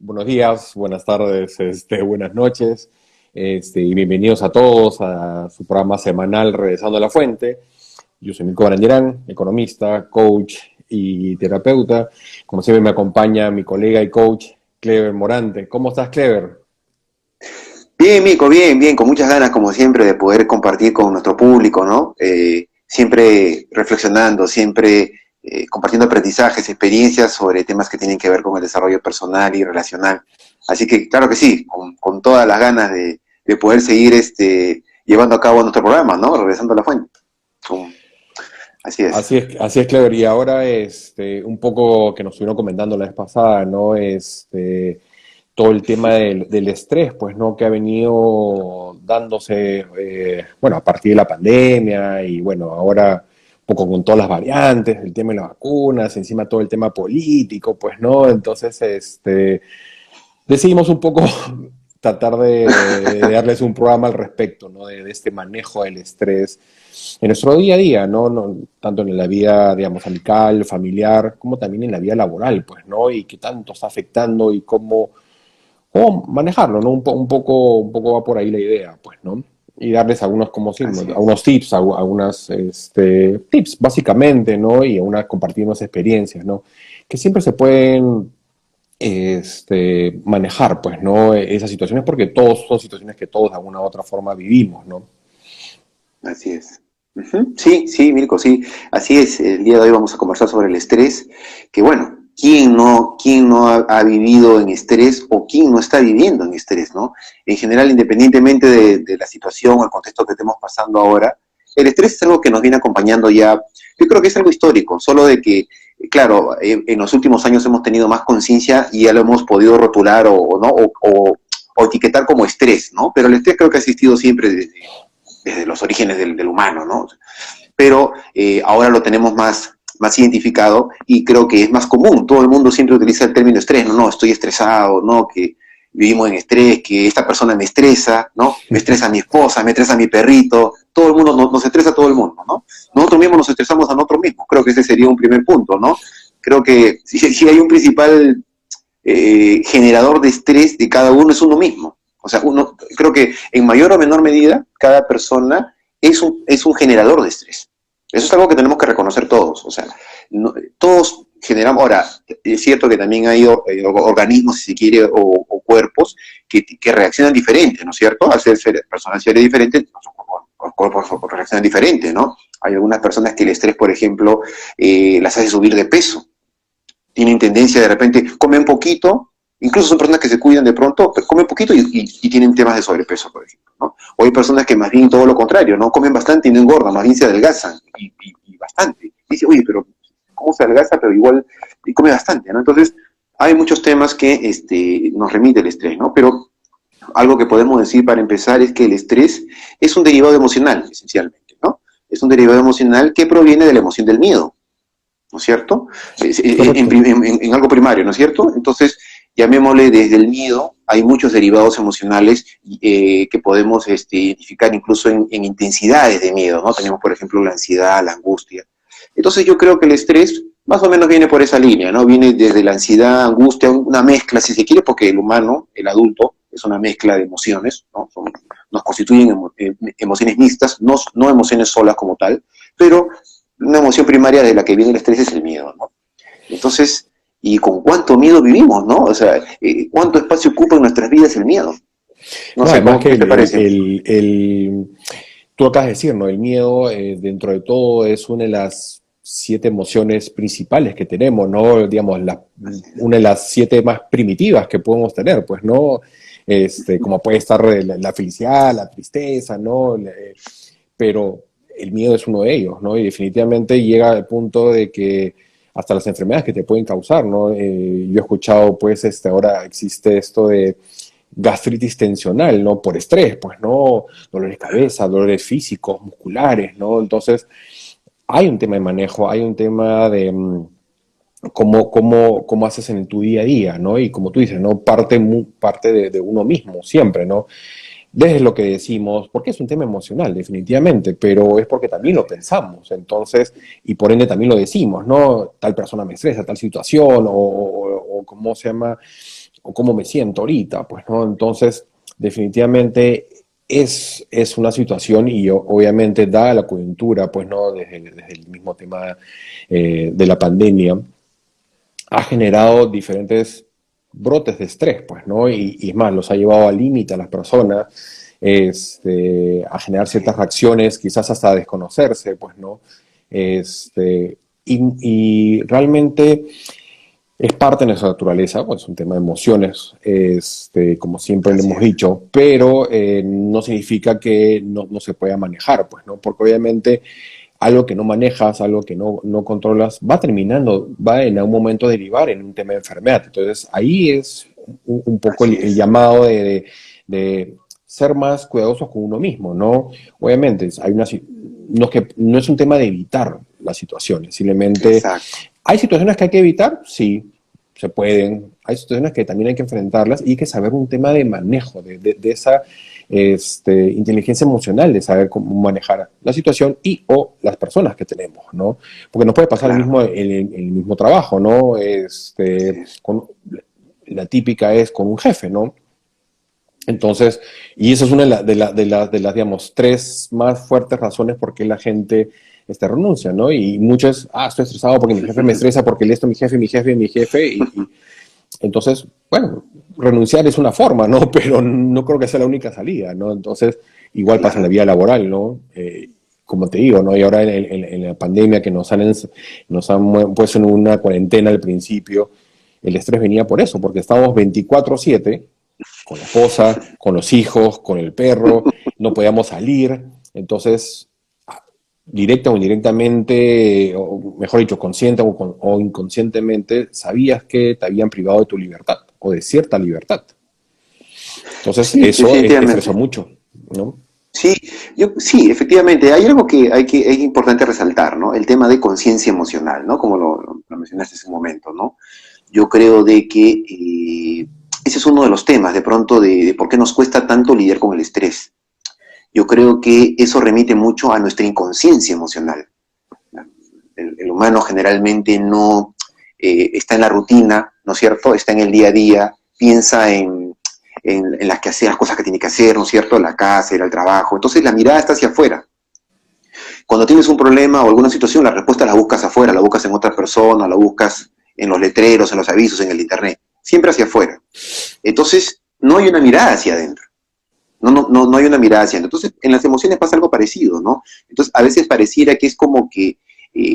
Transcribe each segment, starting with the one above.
Buenos días, buenas tardes, buenas noches, y bienvenidos a todos a su programa semanal Regresando a la Fuente. Yo soy Mirko Barandiarán, economista, coach y terapeuta. Como siempre me acompaña mi colega y coach Clever Morante. ¿Cómo estás, Clever? Bien, Mico, bien, bien, con muchas ganas, como siempre, de poder compartir con nuestro público, ¿no? Siempre reflexionando, siempre compartiendo aprendizajes, experiencias sobre temas que tienen que ver con el desarrollo personal y relacional. Así que, claro que sí, con todas las ganas de poder seguir llevando a cabo nuestro programa, ¿no? Regresando a la fuente. Con- Así es. Así es, Clever. Y ahora, un poco que nos estuvieron comentando la vez pasada, ¿no? Todo el tema del estrés, pues, ¿no? Que ha venido dándose, bueno, a partir de la pandemia y, bueno, ahora un poco con todas las variantes, el tema de las vacunas, encima todo el tema político, pues, ¿no? Entonces, decidimos un poco tratar de darles un programa al respecto, ¿no? De este manejo del estrés en nuestro día a día, ¿no? Tanto en la vida, digamos, amical, familiar, como también en la vida laboral, pues, ¿no? Y qué tanto está afectando y cómo manejarlo, ¿no? Un poco va por ahí la idea, pues, ¿no? Y darles algunos, como sí, Así es. algunos tips, algunas tips, básicamente, ¿no? Y compartir unas experiencias, ¿no? Que siempre se pueden manejar, pues, ¿no? Esas situaciones, porque todos son situaciones que todos de alguna u otra forma vivimos, ¿no? Así es. Ujú. Sí, sí, Mirko, sí. Así es. El día de hoy vamos a conversar sobre el estrés, que bueno, ¿quién no ha vivido en estrés o quién no está viviendo en estrés, ¿no? En general, independientemente de la situación o el contexto que estemos pasando ahora, el estrés es algo que nos viene acompañando ya, yo creo que es algo histórico, solo de que, claro, en los últimos años hemos tenido más conciencia y ya lo hemos podido rotular ¿no? O etiquetar como estrés, ¿no? Pero el estrés creo que ha existido siempre desde los orígenes del humano, ¿no? Pero ahora lo tenemos más identificado y creo que es más común. Todo el mundo siempre utiliza el término estrés, no, estoy estresado, no, que vivimos en estrés, que esta persona me estresa, ¿no? Me estresa mi esposa, me estresa mi perrito, todo el mundo, nos estresa a todo el mundo, ¿no? Nosotros mismos nos estresamos a nosotros mismos, creo que ese sería un primer punto, ¿no? Creo que si hay un principal generador de estrés de cada uno es uno mismo. O sea, creo que en mayor o menor medida, cada persona es un generador de estrés. Eso es algo que tenemos que reconocer todos. O sea, todos generamos. Ahora, es cierto que también hay organismos, si se quiere, o cuerpos que reaccionan diferente, ¿no es cierto? Al ser personas seres diferentes, los cuerpos reaccionan diferente, ¿no? Hay algunas personas que el estrés, por ejemplo, las hace subir de peso, tienen tendencia de repente, comen poquito, incluso son personas que se cuidan de pronto, pero comen poquito y tienen temas de sobrepeso, por ejemplo, ¿no? O hay personas que más bien todo lo contrario, ¿no? Comen bastante y no engordan, más bien se adelgazan y bastante. Y dice, oye, pero ¿cómo se adelgaza? Pero igual y come bastante, ¿no? Entonces, hay muchos temas que nos remite el estrés, ¿no? Pero algo que podemos decir para empezar es que el estrés es un derivado emocional, esencialmente, ¿no? Es un derivado emocional que proviene de la emoción del miedo, ¿no es cierto? Correcto. En algo primario, ¿no es cierto? Entonces, llamémosle desde el miedo, hay muchos derivados emocionales que podemos identificar incluso en intensidades de miedo, ¿no? Tenemos, por ejemplo, la ansiedad, la angustia. Entonces, yo creo que el estrés más o menos viene por esa línea, ¿no? Viene desde la ansiedad, angustia, una mezcla, si se quiere, porque el humano, el adulto, es una mezcla de emociones, ¿no? Nos constituyen emociones mixtas, no emociones solas como tal, pero una emoción primaria de la que viene el estrés es el miedo, ¿no? Entonces, ¿y con cuánto miedo vivimos, no? O sea, ¿cuánto espacio ocupa en nuestras vidas el miedo? No No, sé, además que ¿qué te parece? tú acabas de decir, ¿no? El miedo, dentro de todo, es una de las 7 emociones principales que tenemos, ¿no? Digamos, Así es. una de las 7 más primitivas que podemos tener, pues, ¿no? Como puede estar la felicidad, la tristeza, ¿no? Pero el miedo es uno de ellos, ¿no? Y definitivamente llega al punto de que hasta las enfermedades que te pueden causar, ¿no? Yo he escuchado, pues, ahora existe esto de gastritis tensional, ¿no? Por estrés, pues, ¿no? Dolores de cabeza, dolores físicos, musculares, ¿no? Entonces, hay un tema de manejo, hay un tema de cómo haces en tu día a día, ¿no? Y como tú dices, ¿no? Parte de uno mismo, siempre, ¿no? Desde lo que decimos, porque es un tema emocional, definitivamente, pero es porque también lo pensamos, entonces, y por ende también lo decimos, ¿no? Tal persona me estresa, tal situación, o cómo se llama, o cómo me siento ahorita, pues, ¿no? Entonces, definitivamente es una situación y obviamente dada la coyuntura, pues, ¿no? Desde el mismo tema de la pandemia, ha generado diferentes brotes de estrés, pues, ¿no? Y es más, los ha llevado al límite a las personas, a generar ciertas reacciones, quizás hasta a desconocerse, pues, ¿no? Y realmente es parte de nuestra naturaleza, pues es un tema de emociones, como siempre le Así hemos es. dicho, pero no significa que no se pueda manejar, pues, ¿no? Porque obviamente algo que no manejas, algo que no controlas, va en algún momento a derivar en un tema de enfermedad. Entonces ahí es un poco Así el es. llamado de ser más cuidadosos con uno mismo, ¿no? Obviamente, no es un tema de evitar las situaciones, simplemente Exacto. hay situaciones que hay que evitar, sí, se pueden. Hay situaciones que también hay que enfrentarlas y hay que saber un tema de manejo, de esa inteligencia emocional, de saber cómo manejar la situación y o las personas que tenemos, ¿no? Porque nos puede pasar el Claro. mismo, el mismo trabajo, ¿no? Así es. La típica es con un jefe, ¿no? Entonces, y esa es una de las, digamos, tres más fuertes razones por qué la gente renuncia, ¿no? Y muchos, estoy estresado porque mi jefe me estresa, porque esto, mi jefe, y entonces, bueno, renunciar es una forma, ¿no? Pero no creo que sea la única salida, ¿no? Entonces, igual pasa en la Claro. vida laboral, ¿no? Como te digo, ¿no? Y ahora en la pandemia que nos han puesto en una cuarentena al principio, el estrés venía por eso, porque estábamos 24/7 con la esposa, con los hijos, con el perro, no podíamos salir, entonces, directa o indirectamente, o mejor dicho, consciente o inconscientemente, sabías que te habían privado de tu libertad, o de cierta libertad. Entonces, Sí, eso estresó definitivamente. mucho, ¿no? Sí, sí, efectivamente, hay algo que es importante resaltar, ¿no? El tema de conciencia emocional, ¿no? Como lo mencionaste hace un momento, ¿no? Yo creo de que ese es uno de los temas, de pronto, de por qué nos cuesta tanto lidiar con el estrés. Yo creo que eso remite mucho a nuestra inconsciencia emocional. El humano generalmente no está en la rutina, ¿no es cierto? Está en el día a día, piensa en las que hacer, las cosas que tiene que hacer, ¿no es cierto? La casa, ir al trabajo. Entonces la mirada está hacia afuera. Cuando tienes un problema o alguna situación, la respuesta la buscas afuera, la buscas en otras personas, la buscas en los letreros, en los avisos, en el internet, siempre hacia afuera. Entonces, no hay una mirada hacia adentro. No hay una mirada hacia adentro. Entonces, en las emociones pasa algo parecido, ¿no? Entonces, a veces pareciera que es como que,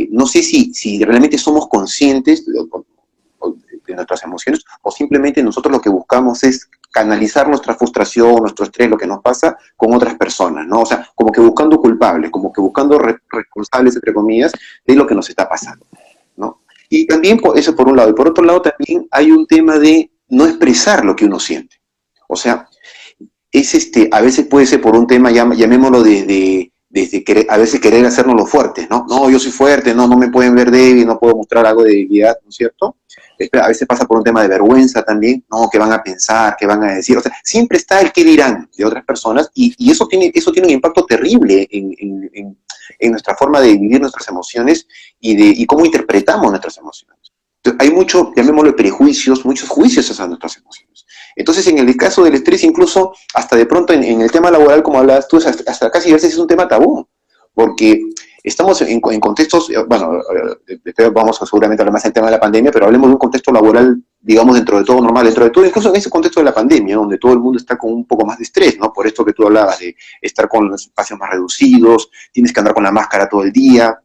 no sé si realmente somos conscientes de nuestras emociones o simplemente nosotros lo que buscamos es canalizar nuestra frustración, nuestro estrés, lo que nos pasa con otras personas, ¿no? O sea, como que buscando culpables, como que buscando responsables, entre comillas, de lo que nos está pasando, ¿no? Y también eso por un lado. Y por otro lado también hay un tema de no expresar lo que uno siente. O sea, a veces puede ser por un tema, llamémoslo desde querer, a veces querer hacernos los fuertes, ¿no? No, yo soy fuerte, no me pueden ver débil, no puedo mostrar algo de debilidad, ¿no es cierto? A veces pasa por un tema de vergüenza también, ¿no? ¿Qué van a pensar? ¿Qué van a decir? O sea, siempre está el qué dirán de otras personas y eso tiene un impacto terrible en nuestra forma de vivir nuestras emociones y cómo interpretamos nuestras emociones. Entonces, hay mucho, llamémoslo prejuicios, muchos juicios hacia nuestras emociones. Entonces, en el caso del estrés, incluso hasta de pronto en el tema laboral, como hablabas tú, hasta casi a veces es un tema tabú, porque estamos en contextos, bueno, vamos a seguramente hablar más del tema de la pandemia, pero hablemos de un contexto laboral, digamos, dentro de todo normal, dentro de todo, incluso en ese contexto de la pandemia, donde todo el mundo está con un poco más de estrés, ¿no? Por esto que tú hablabas de estar con los espacios más reducidos, tienes que andar con la máscara todo el día,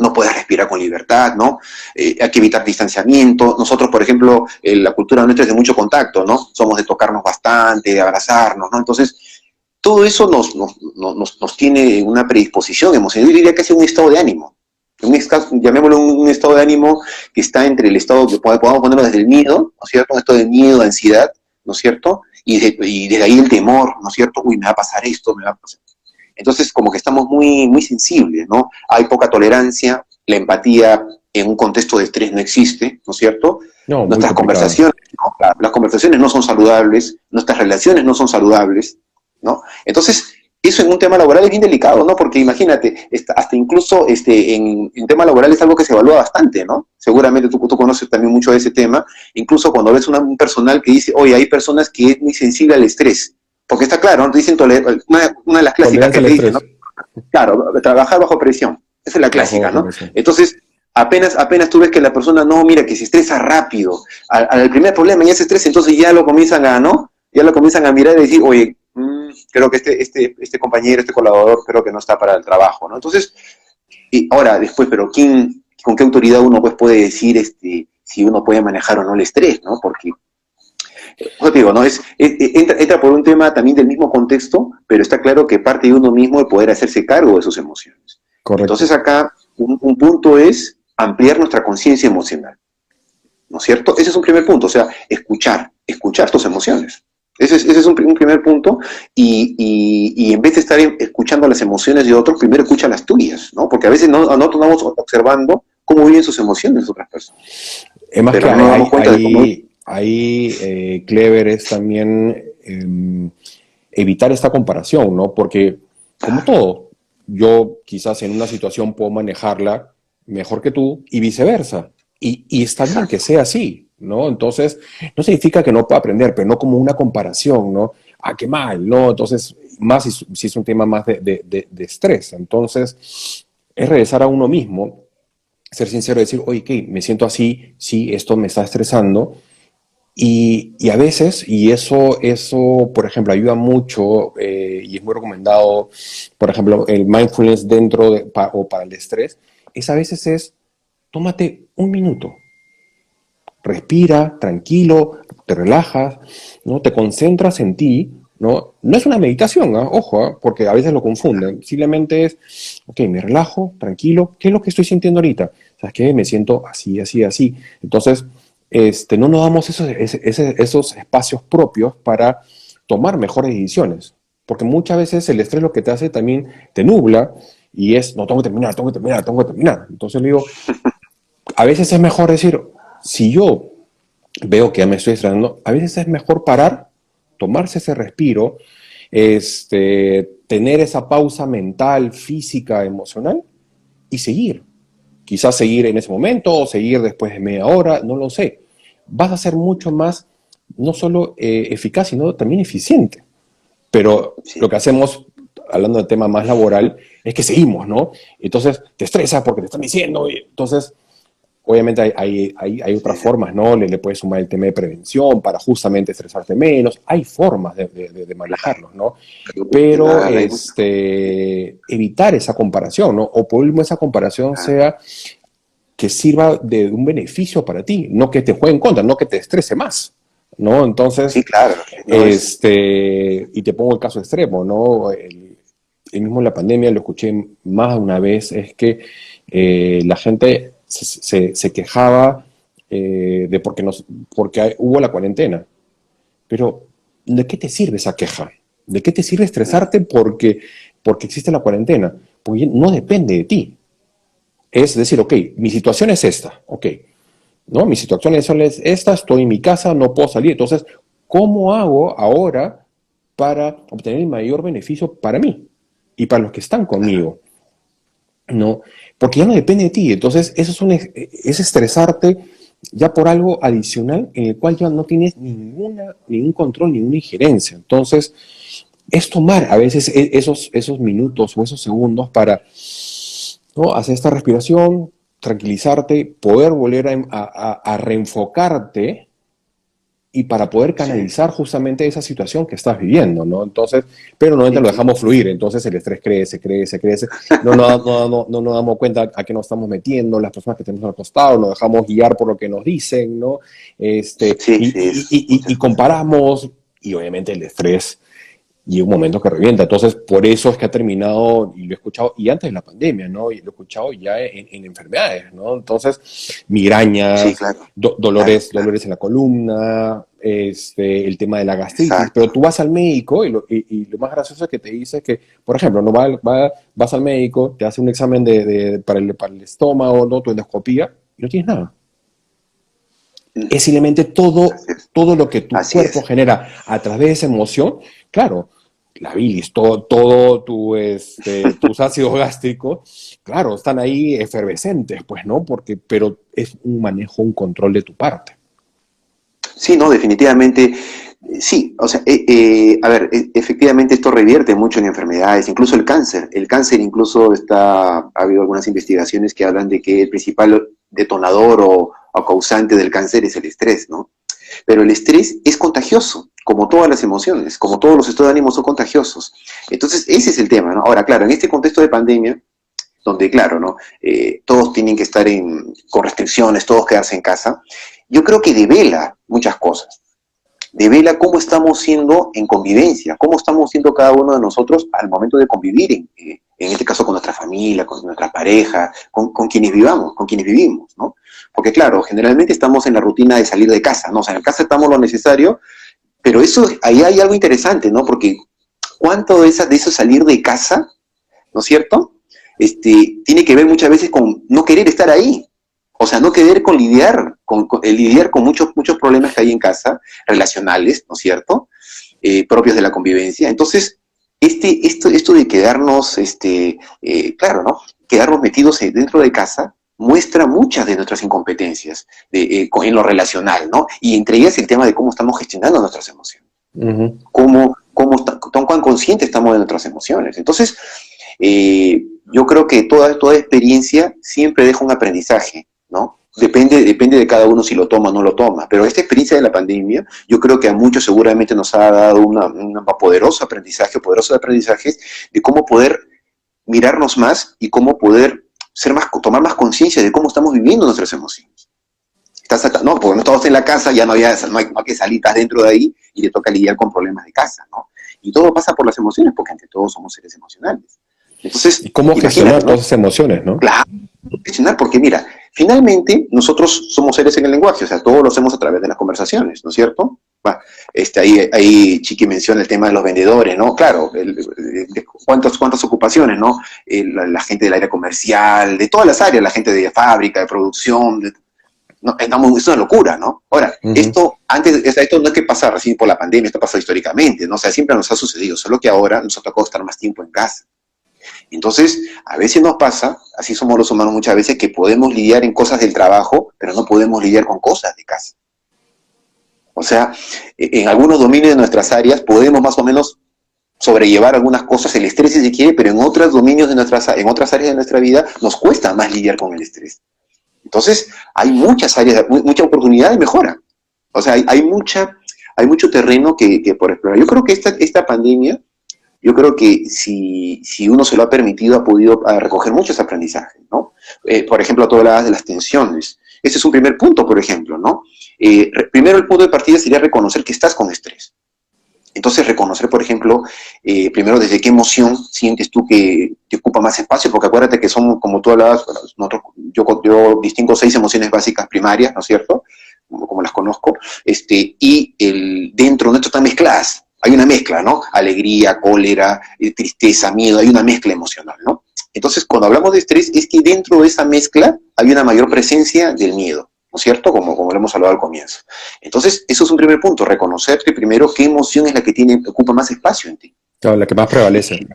no puedes respirar con libertad, ¿no? Hay que evitar distanciamiento. Nosotros, por ejemplo, la cultura nuestra es de mucho contacto, ¿no? Somos de tocarnos bastante, de abrazarnos, ¿no? Entonces, todo eso nos tiene una predisposición emocional. Yo diría que es un estado de ánimo. Llamémoslo un estado de ánimo que está entre el estado, que podamos ponerlo desde el miedo, ¿no es cierto? Un estado de miedo, de ansiedad, ¿no es cierto? Y desde ahí el temor, ¿no es cierto? Uy, me va a pasar esto, me va a pasar. Entonces, como que estamos muy, muy sensibles, ¿no? Hay poca tolerancia, la empatía en un contexto de estrés no existe, ¿no es cierto? No, muy Nuestras complicado. conversaciones, ¿no? Las conversaciones no son saludables, nuestras relaciones no son saludables, ¿no? Entonces, eso en un tema laboral es bien delicado, ¿no? Porque imagínate, hasta incluso en tema laboral es algo que se evalúa bastante, ¿no? Seguramente tú conoces también mucho de ese tema, incluso cuando ves un personal que dice, oye, hay personas que es muy sensible al estrés, porque está claro, ¿no? Te dicen una de las clásicas Tolerancia que al te dicen, ¿no? estrés. Claro, trabajar bajo presión, esa es la clásica, Bajo ¿no? presión. Entonces, apenas tú ves que la persona, no, mira, que se estresa rápido, al primer problema ya se estresa, entonces ya lo comienzan a, ¿no? Ya lo comienzan a mirar y decir, oye, creo que este compañero, este colaborador, creo que no está para el trabajo, ¿no? Entonces, ahora, después, pero con qué autoridad uno pues puede decir si uno puede manejar o no el estrés, ¿no? Porque, yo te digo, ¿no? Entra por un tema también del mismo contexto, pero está claro que parte de uno mismo el poder hacerse cargo de sus emociones. Correcto. Entonces acá un punto es ampliar nuestra conciencia emocional, ¿no es cierto? Ese es un primer punto, o sea, escuchar tus emociones. Ese es un primer punto y en vez de estar escuchando las emociones de otros, primero escucha las tuyas, ¿no? Porque a veces nosotros vamos observando cómo viven sus emociones otras personas, Es más que pero no nos damos cuenta de cómo es. Clever es también evitar esta comparación, ¿no? Porque, como todo, yo quizás en una situación puedo manejarla mejor que tú y viceversa. Y está bien que Exacto. sea así, ¿no? Entonces, no significa que no pueda aprender, pero no como una comparación, ¿no? Ah, qué mal, ¿no? Entonces, más si es un tema más de estrés. Entonces, es regresar a uno mismo, ser sincero, decir, oye, ¿qué? Me siento así, sí, esto me está estresando. Y a veces, y eso, por ejemplo, ayuda mucho y es muy recomendado, por ejemplo, el mindfulness o para el estrés, es a veces tómate un minuto, respira, tranquilo, te relajas, ¿no? Te concentras en ti, ¿no? No es una meditación, ¿eh? Ojo, ¿eh? Porque a veces lo confunden. Simplemente es, ok, me relajo, tranquilo, ¿qué es lo que estoy sintiendo ahorita? ¿Sabes qué? Me siento así, así, así. Entonces, no nos damos esos espacios propios para tomar mejores decisiones. Porque muchas veces el estrés lo que te hace también te nubla y es, no, tengo que terminar, tengo que terminar, tengo que terminar. Entonces le digo, a veces es mejor decir, si yo veo que ya me estoy estresando, a veces es mejor parar, tomarse ese respiro, tener esa pausa mental, física, emocional y seguir. Quizás seguir en ese momento o seguir después de media hora, no lo sé. Vas a ser mucho más, no solo eficaz, sino también eficiente. Pero lo Sí, que hacemos, hablando de tema más laboral, es que seguimos, ¿no? Entonces te estresa porque te están diciendo, y entonces obviamente hay otras sí, formas, ¿no? Le puedes sumar el tema de prevención para justamente estresarte menos. Hay formas de manejarlos, ¿no? Pero claro, hay muchas evitar esa comparación, ¿no? O por último esa comparación cosas. sea que sirva de un beneficio para ti, no que te juegue en contra, no que te estrese más, ¿no? Entonces, Sí, claro, no es. y te pongo el caso extremo, ¿no? El mismo en la pandemia, lo escuché más de una vez, es que la gente se quejaba de porque hubo la cuarentena. Pero, ¿de qué te sirve esa queja? ¿De qué te sirve estresarte porque existe la cuarentena? Porque no depende de ti. Es decir, ok, mi situación es esta, ok, ¿no? Mi situación es esta, estoy en mi casa, no puedo salir. Entonces, ¿cómo hago ahora para obtener el mayor beneficio para mí y para los que están conmigo? ¿No? Porque ya no depende de ti. Entonces, es estresarte ya por algo adicional en el cual ya no tienes ningún control, ninguna injerencia. Entonces, es tomar a veces esos minutos o esos segundos para, ¿no? Hacer esta respiración, tranquilizarte, poder volver a reenfocarte y para poder Sí, canalizar justamente esa situación que estás viviendo, ¿no? Entonces, pero normalmente sí, lo sí. dejamos fluir, entonces el estrés crece, crece, crece, no nos damos cuenta a qué nos estamos metiendo, las personas que tenemos al costado, nos dejamos guiar por lo que nos dicen, ¿no? Sí, sí, es Y muchas cosas. comparamos, y obviamente el estrés llega un momento que revienta. Entonces, por eso es que ha terminado, y lo he escuchado, y antes de la pandemia, ¿no? Y lo he escuchado ya en enfermedades, ¿no? Entonces, Sí, migrañas, claro, claro, dolores, claro. dolores en la columna, el tema de la gastritis, pero Exacto. tú vas al médico y lo más gracioso es que te dice que, por ejemplo, no vas al médico, te hace un examen para el estómago, ¿no? Tu endoscopía, y no tienes nada. Es simplemente Así es. todo lo que tu Así cuerpo es. genera a través de esa emoción, claro, la bilis, todo tus ácidos gástricos, claro, están ahí efervescentes, pues, ¿no? Pero es un manejo, un control de tu parte. Sí, no, definitivamente, sí, o sea, a ver, efectivamente esto revierte mucho en enfermedades, incluso el cáncer. El cáncer incluso ha habido algunas investigaciones que hablan de que el principal detonador o causante del cáncer es el estrés, ¿no? Pero el estrés es contagioso, como todas las emociones, como todos los estados de ánimo son contagiosos. Entonces, ese es el tema, ¿no? Ahora, claro, en este contexto de pandemia, donde, claro, ¿no? Todos tienen que estar con restricciones, todos quedarse en casa, yo creo que devela muchas cosas. Devela cómo estamos siendo en convivencia, cómo estamos siendo cada uno de nosotros al momento de convivir, en este caso con nuestra familia, con nuestra pareja, con quienes vivamos, con quienes vivimos, ¿no? Porque claro, generalmente estamos en la rutina de salir de casa, ¿no? O sea, en casa estamos lo necesario, pero ahí hay algo interesante, ¿no? Porque cuánto de eso salir de casa, ¿no es cierto? Tiene que ver muchas veces con no querer estar ahí. O sea, no querer lidiar con muchos problemas que hay en casa, relacionales, ¿no es cierto? Propios de la convivencia. Entonces, esto de quedarnos, claro, ¿no? Quedarnos metidos dentro de casa muestra muchas de nuestras incompetencias en lo relacional, ¿no? Y entre ellas el tema de cómo estamos gestionando nuestras emociones. Uh-huh. Cuán conscientes estamos de nuestras emociones. Entonces, yo creo que toda experiencia siempre deja un aprendizaje, ¿no? Depende de cada uno si lo toma o no lo toma, pero esta experiencia de la pandemia, yo creo que a muchos seguramente nos ha dado un poderosos aprendizajes de cómo poder mirarnos más y cómo poder tomar más conciencia de cómo estamos viviendo nuestras emociones. No, porque no estamos en la casa, ya no hay que salir, estás dentro de ahí y te toca lidiar con problemas de casa, ¿no? Y todo pasa por las emociones, porque ante todo somos seres emocionales. Entonces, ¿y cómo gestionar todas esas emociones, no? Claro, gestionar, porque mira, finalmente nosotros somos seres en el lenguaje, o sea, todo lo hacemos a través de las conversaciones, ¿no es cierto? Ahí Chiqui menciona el tema de los vendedores, ¿no? Claro, cuántas ocupaciones, ¿no? La gente del área comercial, de todas las áreas, la gente de fábrica, de producción, no, es una locura, ¿no? Ahora, uh-huh. Esto no es que pasa recién por la pandemia, esto pasa históricamente, ¿no? O sea, siempre nos ha sucedido, solo que ahora nos ha tocado estar más tiempo en casa. Entonces, a veces nos pasa, así somos los humanos muchas veces, que podemos lidiar en cosas del trabajo, pero no podemos lidiar con cosas de casa. O sea, en algunos dominios de nuestras áreas podemos más o menos sobrellevar algunas cosas, el estrés si se quiere, pero en otros dominios en otras áreas de nuestra vida nos cuesta más lidiar con el estrés. Entonces, hay muchas áreas, mucha oportunidad de mejora. O sea, hay mucho terreno que por explorar. Yo creo que esta pandemia, yo creo que si uno se lo ha permitido, ha podido recoger muchos aprendizajes, ¿no? Por ejemplo, tú hablabas de las tensiones. Ese es un primer punto, por ejemplo, ¿no? Primero, el punto de partida sería reconocer que estás con estrés. Entonces, reconocer, por ejemplo, primero desde qué emoción sientes tú que te ocupa más espacio, porque acuérdate que son, como tú hablabas, yo distingo 6 emociones básicas primarias, ¿no es cierto? Como las conozco, y dentro de esto están mezcladas. Hay una mezcla, ¿no? Alegría, cólera, tristeza, miedo, hay una mezcla emocional, ¿no? Entonces, cuando hablamos de estrés, es que dentro de esa mezcla hay una mayor presencia del miedo, ¿no es cierto? Como lo hemos hablado al comienzo. Entonces, eso es un primer punto, reconocerte primero qué emoción es la que ocupa más espacio en ti. Claro, la que más prevalece.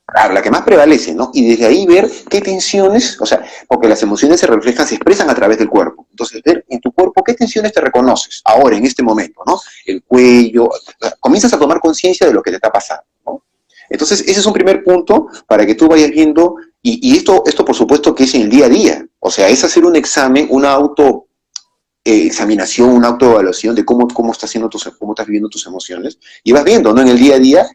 Claro, la que más prevalece, ¿no? Y desde ahí ver qué tensiones, o sea, porque las emociones se reflejan, se expresan a través del cuerpo. Entonces, ver en tu cuerpo qué tensiones te reconoces ahora, en este momento, ¿no? El cuello, comienzas a tomar conciencia de lo que te está pasando, ¿no? Entonces, ese es un primer punto para que tú vayas viendo, y esto por supuesto que es en el día a día, o sea, es hacer un examen, una examinación, una autoevaluación de cómo estás viviendo tus emociones, y vas viendo, ¿no? En el día a día,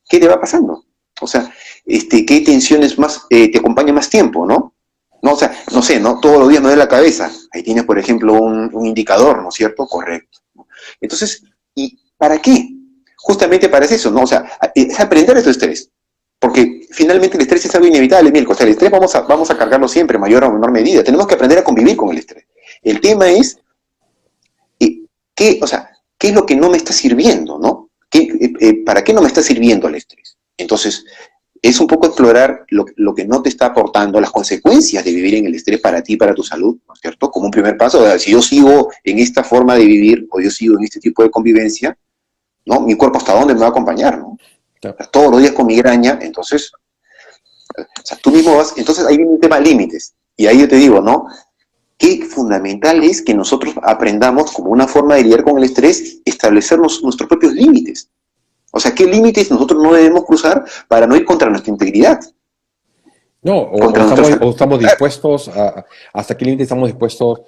¿qué te va pasando? O sea, qué tensiones más te acompañan más tiempo, ¿no? No, o sea, no sé, ¿no? Todos los días me duele la cabeza. Ahí tienes, por ejemplo, un indicador, ¿no es cierto? Correcto. Entonces, ¿y para qué? Justamente para eso, ¿no? O sea, es aprender de tu estrés. Porque finalmente el estrés es algo inevitable, Milko. O sea, el estrés vamos a cargarlo siempre, en mayor o menor medida. Tenemos que aprender a convivir con el estrés. El tema es, ¿qué es lo que no me está sirviendo, ¿no? ¿Para qué no me está sirviendo el estrés? Entonces, es un poco explorar lo que no te está aportando, las consecuencias de vivir en el estrés para ti, para tu salud, ¿no es cierto? Como un primer paso, si yo sigo en esta forma de vivir, o yo sigo en este tipo de convivencia, ¿no? Mi cuerpo hasta dónde me va a acompañar, ¿no? Claro. O sea, todos los días con migraña, entonces, o sea, tú mismo vas, entonces ahí viene un tema de límites. Y ahí yo te digo, ¿no? Qué fundamental es que nosotros aprendamos como una forma de lidiar con el estrés, establecernos nuestros propios límites. O sea, qué límites nosotros no debemos cruzar para no ir contra nuestra integridad, No, contra nuestra o salud. estamos Claro, dispuestos hasta qué límite estamos dispuestos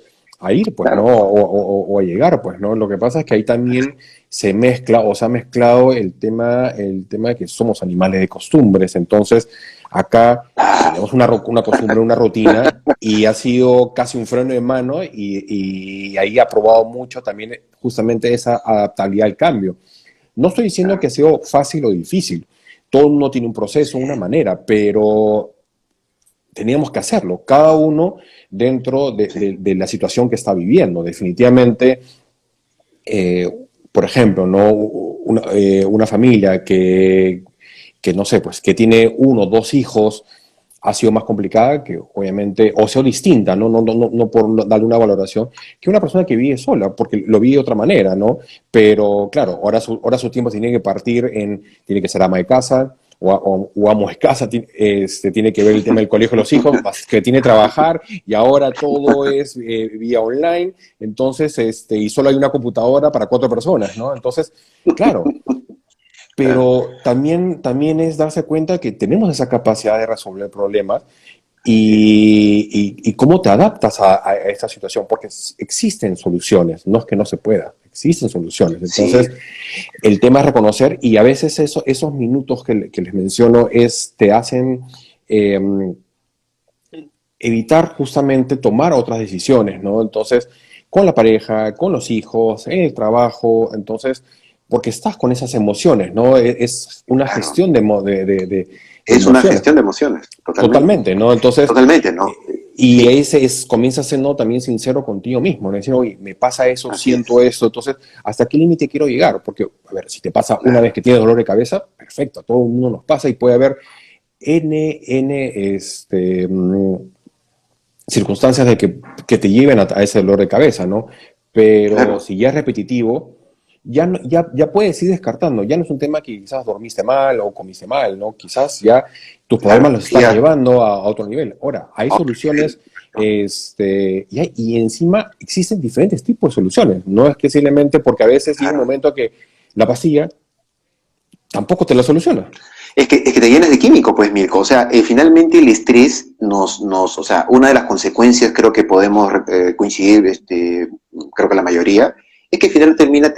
a ir, pues, ¿no? claro. O a llegar, pues, ¿no? Lo que pasa es que ahí también se mezcla o se ha mezclado el tema de que somos animales de costumbres. Entonces, acá Ah, tenemos una costumbre, una rutina, y ha sido casi un freno de mano, y ahí ha probado mucho también justamente esa adaptabilidad al cambio. No estoy diciendo que claro. ha sido fácil o difícil. Todo el mundo tiene un proceso, una manera, pero teníamos que hacerlo, cada uno dentro Sí, de la situación que está viviendo. Definitivamente, eh, por ejemplo, ¿no? Una familia no sé, pues que tiene uno o dos hijos, ha sido más complicada que obviamente, o sea, distinta, no por darle una valoración, que una persona que vive sola, porque lo vive de otra manera, ¿no? Pero claro, ahora su tiempo tiene que partir tiene que ser ama de casa, o amo de casa, tiene que ver el tema del colegio de los hijos, que tiene que trabajar, y ahora todo es vía online, entonces, y solo hay una computadora para 4 personas, ¿no? Entonces, claro, claro. pero también es darse cuenta que tenemos esa capacidad de resolver problemas, Así es. y cómo te adaptas a esta situación, porque existen soluciones, no es que no se pueda, existen soluciones. Sí, Entonces, el tema es reconocer, y a veces esos minutos que les menciono te hacen eh, evitar justamente tomar otras decisiones, ¿no? Entonces, con la pareja, con los hijos, en el trabajo, entonces, porque estás con esas emociones, ¿no? Es una claro. gestión de Es una emociones, gestión de emociones, totalmente. totalmente, ¿no? Entonces, Totalmente, ¿no? y Sí, ahí comienza siendo también sincero contigo mismo, ¿no? Decir, oye, me pasa eso, así siento es. esto, entonces, ¿hasta qué límite quiero llegar? Porque, a ver, si te pasa una vez Claro, que tienes dolor de cabeza, perfecto, a todo el mundo nos pasa, y puede haber circunstancias que te lleven a ese dolor de cabeza, ¿no? Pero claro, si ya es repetitivo, ya puedes ir descartando. Ya no es un tema que quizás dormiste mal o comiste mal, ¿no? Quizás ya tus problemas claro. los Sí, estás ya. llevando a otro nivel. Ahora, hay A otro soluciones, nivel, ¿no? y encima existen diferentes tipos de soluciones. No es que simplemente porque a veces llega un Claro. momento que la pastilla tampoco te la soluciona. Es que te llenas de químico, pues, Mirko. O sea, finalmente el estrés o sea, una de las consecuencias creo que podemos coincidir, creo que la mayoría, es que al final termina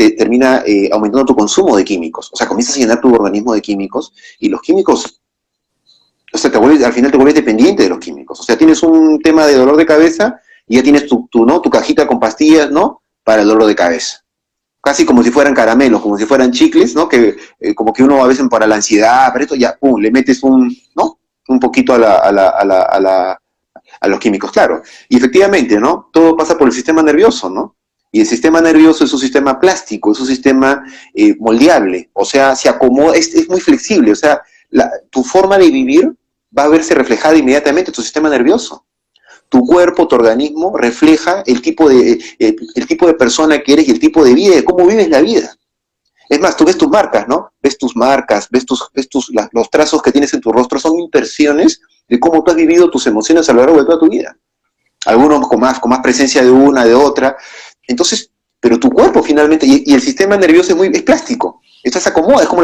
aumentando tu consumo de químicos. O sea, comienzas a llenar tu organismo de químicos y los químicos, o sea, al final te vuelves dependiente de los químicos. O sea, tienes un tema de dolor de cabeza y ya tienes ¿no? tu cajita con pastillas, ¿no? Para el dolor de cabeza. Casi como si fueran caramelos, como si fueran chicles, ¿no? Que como que uno a veces para la ansiedad, para esto ya, pum, le metes ¿no? Un poquito a los químicos, claro. Y efectivamente, ¿no? Todo pasa por el sistema nervioso, ¿no? Y el sistema nervioso es un sistema plástico, es un sistema moldeable, o sea, se acomoda, es muy flexible, o sea, tu forma de vivir va a verse reflejada inmediatamente en tu sistema nervioso. Tu cuerpo, tu organismo refleja el tipo de persona que eres y el tipo de vida, de cómo vives la vida. Es más, tú ves tus marcas, ¿no? Ves tus marcas, los trazos que tienes en tu rostro, son impresiones de cómo tú has vivido tus emociones a lo largo de toda tu vida. Algunos con más presencia de una, de otra. Entonces, pero tu cuerpo finalmente, y el sistema nervioso es plástico. Esto se acomoda, es como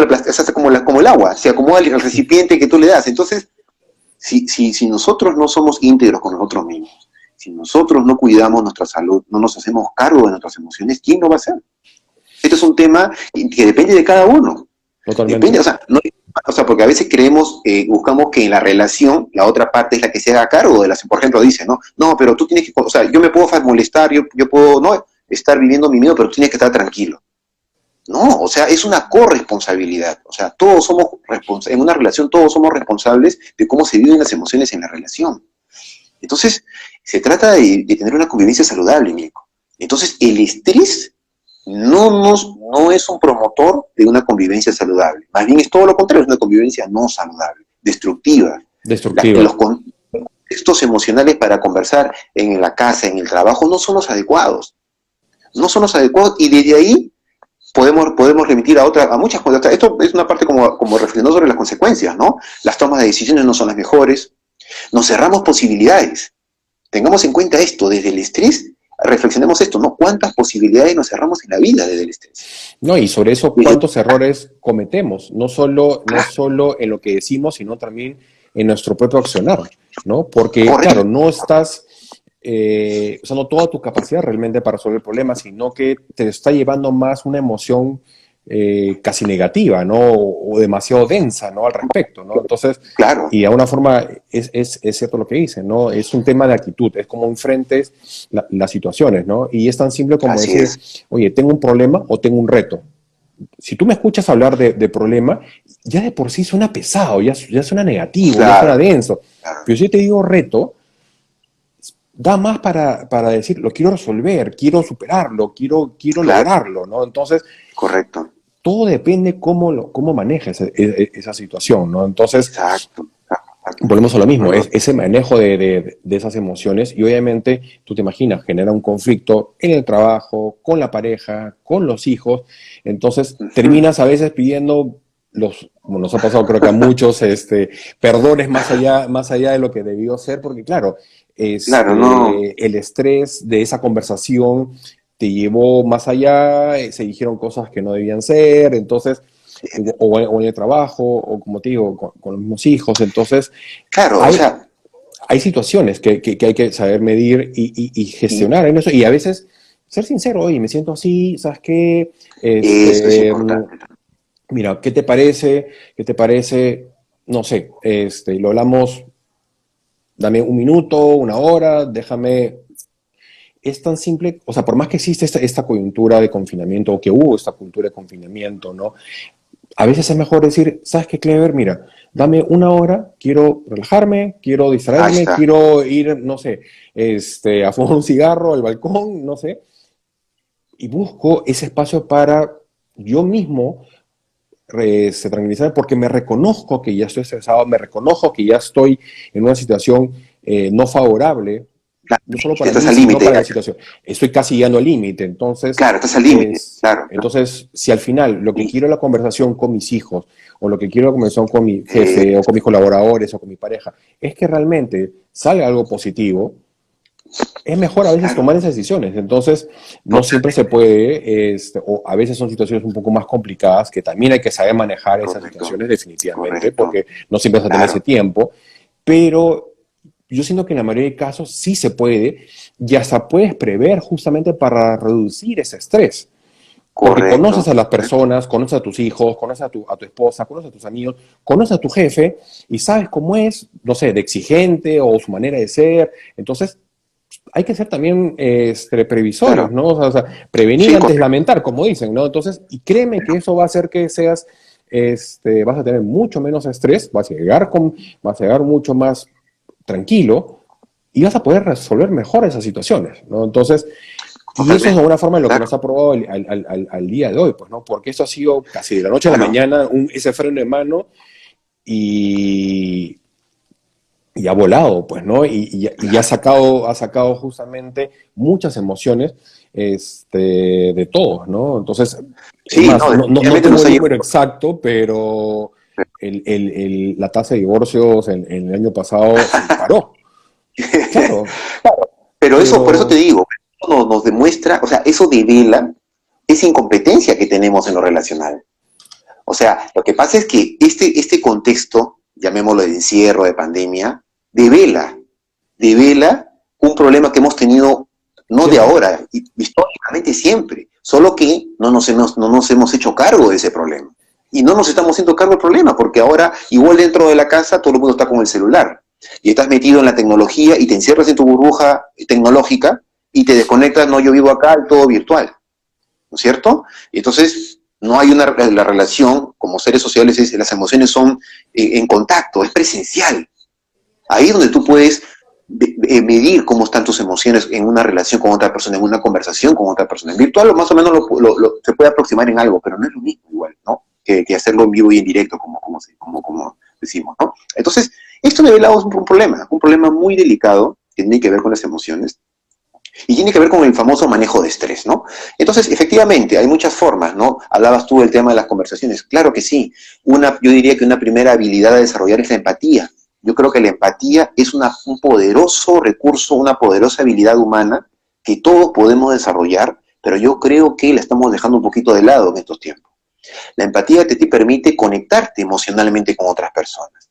el agua, se acomoda al recipiente que tú le das. Entonces, si nosotros no somos íntegros con nosotros mismos, si nosotros no cuidamos nuestra salud, no nos hacemos cargo de nuestras emociones, ¿quién lo va a hacer? Este es un tema que depende de cada uno. Depende, Totalmente. o sea, no, o sea, porque a veces buscamos que en la relación la otra parte es la que se haga cargo de por ejemplo, dice, ¿no? No, pero tú tienes que, o sea, yo me puedo molestar, yo puedo no estar viviendo mi miedo, pero tú tienes que estar tranquilo. No, o sea, es una corresponsabilidad. O sea, en una relación todos somos responsables de cómo se viven las emociones en la relación. Entonces, se trata de tener una convivencia saludable, Nico. Entonces, el estrés no es un promotor de una convivencia saludable. Más bien es todo lo contrario, es una convivencia no saludable, destructiva. Destructiva. Los contextos emocionales para conversar en la casa, en el trabajo, no son los adecuados. No son los adecuados y desde ahí podemos remitir a muchas cosas. Esto es una parte como reflexionando sobre las consecuencias, ¿no? Las tomas de decisiones no son las mejores, nos cerramos posibilidades. Tengamos en cuenta esto, desde el estrés, reflexionemos esto, ¿no? ¿Cuántas posibilidades nos cerramos en la vida desde el estrés? No, y sobre eso, ¿cuántos errores cometemos? No solo en lo que decimos, sino también en nuestro propio accionar, ¿no? Porque, claro, no estás usando toda tu capacidad realmente para resolver el problema, sino que te está llevando más una emoción casi negativa, ¿no? O demasiado densa, ¿no? Al respecto, ¿no? Entonces, claro, y de alguna forma es cierto lo que dicen, ¿no? Es un tema de actitud, es como enfrentes las situaciones, ¿no? Y es tan simple como así decir, es. oye, ¿tengo un problema o tengo un reto? Si tú me escuchas hablar de problema, ya de por sí suena pesado, ya suena negativo, ya suena Claro, denso. claro, Pero si yo te digo reto, da más para decir, lo quiero resolver, quiero superarlo, quiero claro, lograrlo, ¿no? Entonces, correcto. todo depende cómo manejes esa situación, ¿no? Entonces, Exacto, exacto. volvemos a lo mismo, Bueno, es ese manejo de esas emociones y obviamente tú te imaginas, genera un conflicto en el trabajo, con la pareja, con los hijos, entonces terminas a veces pidiendo como nos ha pasado creo que a muchos, perdones más allá de lo que debió ser, porque claro, claro, no, el estrés de esa conversación te llevó más allá, se dijeron cosas que no debían ser, entonces o en el trabajo, o como te digo, con los mismos hijos. Entonces, claro, o hay, sea, hay situaciones que hay que saber medir y y gestionar en eso. Y a veces ser sincero, oye, me siento así, ¿sabes qué? eso es importante. Mira, ¿qué te parece? ¿Qué te parece? No sé, lo hablamos, dame un minuto, una hora, déjame. Es tan simple, o sea, por más que existe esta coyuntura de confinamiento, o que hubo esta cultura de confinamiento, ¿no? A veces es mejor decir, ¿sabes qué, Clever? Mira, dame una hora, quiero relajarme, quiero Ahí distraerme, está, quiero ir, no sé, a fumar un cigarro al balcón, no sé, y busco ese espacio para yo mismo tranquilizarme porque me reconozco que ya estoy estresado, me reconozco que ya estoy en una situación no favorable, claro, no solo para estás mí, al sino límite, para la situación. Estoy casi llegando al límite, entonces, claro, estás al límite, claro, claro. entonces, si al final lo que Y, quiero es la conversación con mis hijos, o lo que quiero es la conversación con mi eh, jefe, o con mis colaboradores, o con mi pareja, es que realmente salga algo positivo, es mejor a veces claro, tomar esas decisiones. Entonces, no siempre se totalmente, puede, o a veces son situaciones un poco más complicadas, que también hay que saber manejar esas correcto, situaciones definitivamente, correcto, porque no siempre vas a tener ese claro, tiempo, pero yo siento que en la mayoría de casos sí se puede y hasta puedes prever justamente para reducir ese estrés. Porque conoces correcto, a las correcto, personas, conoces a tus hijos, conoces a tu esposa, conoces a tus amigos, conoces a tu jefe y sabes cómo es, no sé, de exigente o su manera de ser. Entonces, hay que ser también previsorios, claro, ¿no? O sea, prevenir sí, antes de correcto, lamentar, como dicen, ¿no? Entonces, y créeme que eso va a hacer que seas, vas a tener mucho menos estrés, vas a llegar mucho más tranquilo y vas a poder resolver mejor esas situaciones, ¿no? Entonces, y eso es de totalmente, alguna forma lo que claro, nos ha probado al día de hoy, pues, ¿no? Porque eso ha sido casi de la noche a la claro, mañana ese freno de mano y, y ha volado, pues, ¿no? Y ha claro. sacado justamente muchas emociones de todos, ¿no? Entonces, es Sí, más, no, no definitivamente tengo nos ha el número llevado. exacto, pero la tasa de divorcios en el año pasado se disparó. Claro, Pero eso, por eso te pero digo, eso nos demuestra, o sea, eso devela esa incompetencia que tenemos en lo relacional. O sea, lo que pasa es que este contexto, llamémoslo de encierro, de pandemia, devela un problema que hemos tenido no de siempre. ahora, históricamente siempre, solo que no nos hemos hecho cargo de ese problema. Y no nos estamos haciendo cargo del problema, porque ahora, igual dentro de la casa, todo el mundo está con el celular. Y estás metido en la tecnología y te encierras en tu burbuja tecnológica y te desconectas, no, yo vivo acá, todo virtual, ¿no es cierto? Entonces, no hay la relación, como seres sociales, las emociones son en contacto, es presencial. Ahí es donde tú puedes medir cómo están tus emociones en una relación con otra persona, en una conversación con otra persona. En virtual, más o menos se puede aproximar en algo, pero no es lo mismo igual, ¿no? Que hacerlo en vivo y en directo, como decimos, ¿no? Entonces, esto devela un problema muy delicado que tiene que ver con las emociones, Y tiene que ver con el famoso manejo de estrés, ¿no? Entonces, efectivamente, hay muchas formas, ¿no? Hablabas tú del tema de las conversaciones. Claro que sí. Yo diría que una primera habilidad a desarrollar es la empatía. Yo creo que la empatía es un poderoso recurso, una poderosa habilidad humana que todos podemos desarrollar, pero yo creo que la estamos dejando un poquito de lado en estos tiempos. La empatía te permite conectarte emocionalmente con otras personas.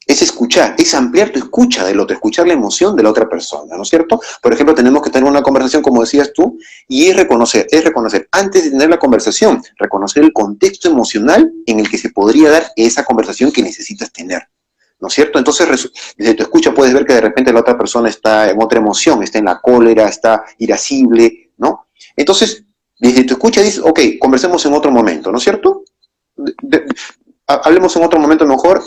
Es escuchar, es ampliar tu escucha del otro, escuchar la emoción de la otra persona, ¿no es cierto? Por ejemplo, tenemos que tener una conversación, como decías tú, y es reconocer, antes de tener la conversación, reconocer el contexto emocional en el que se podría dar esa conversación que necesitas tener, ¿no es cierto? Entonces, desde tu escucha puedes ver que de repente la otra persona está en otra emoción, está en la cólera, está irascible, ¿no? Entonces, desde tu escucha dices, ok, conversemos en otro momento, ¿no es cierto? Hablemos en otro momento mejor,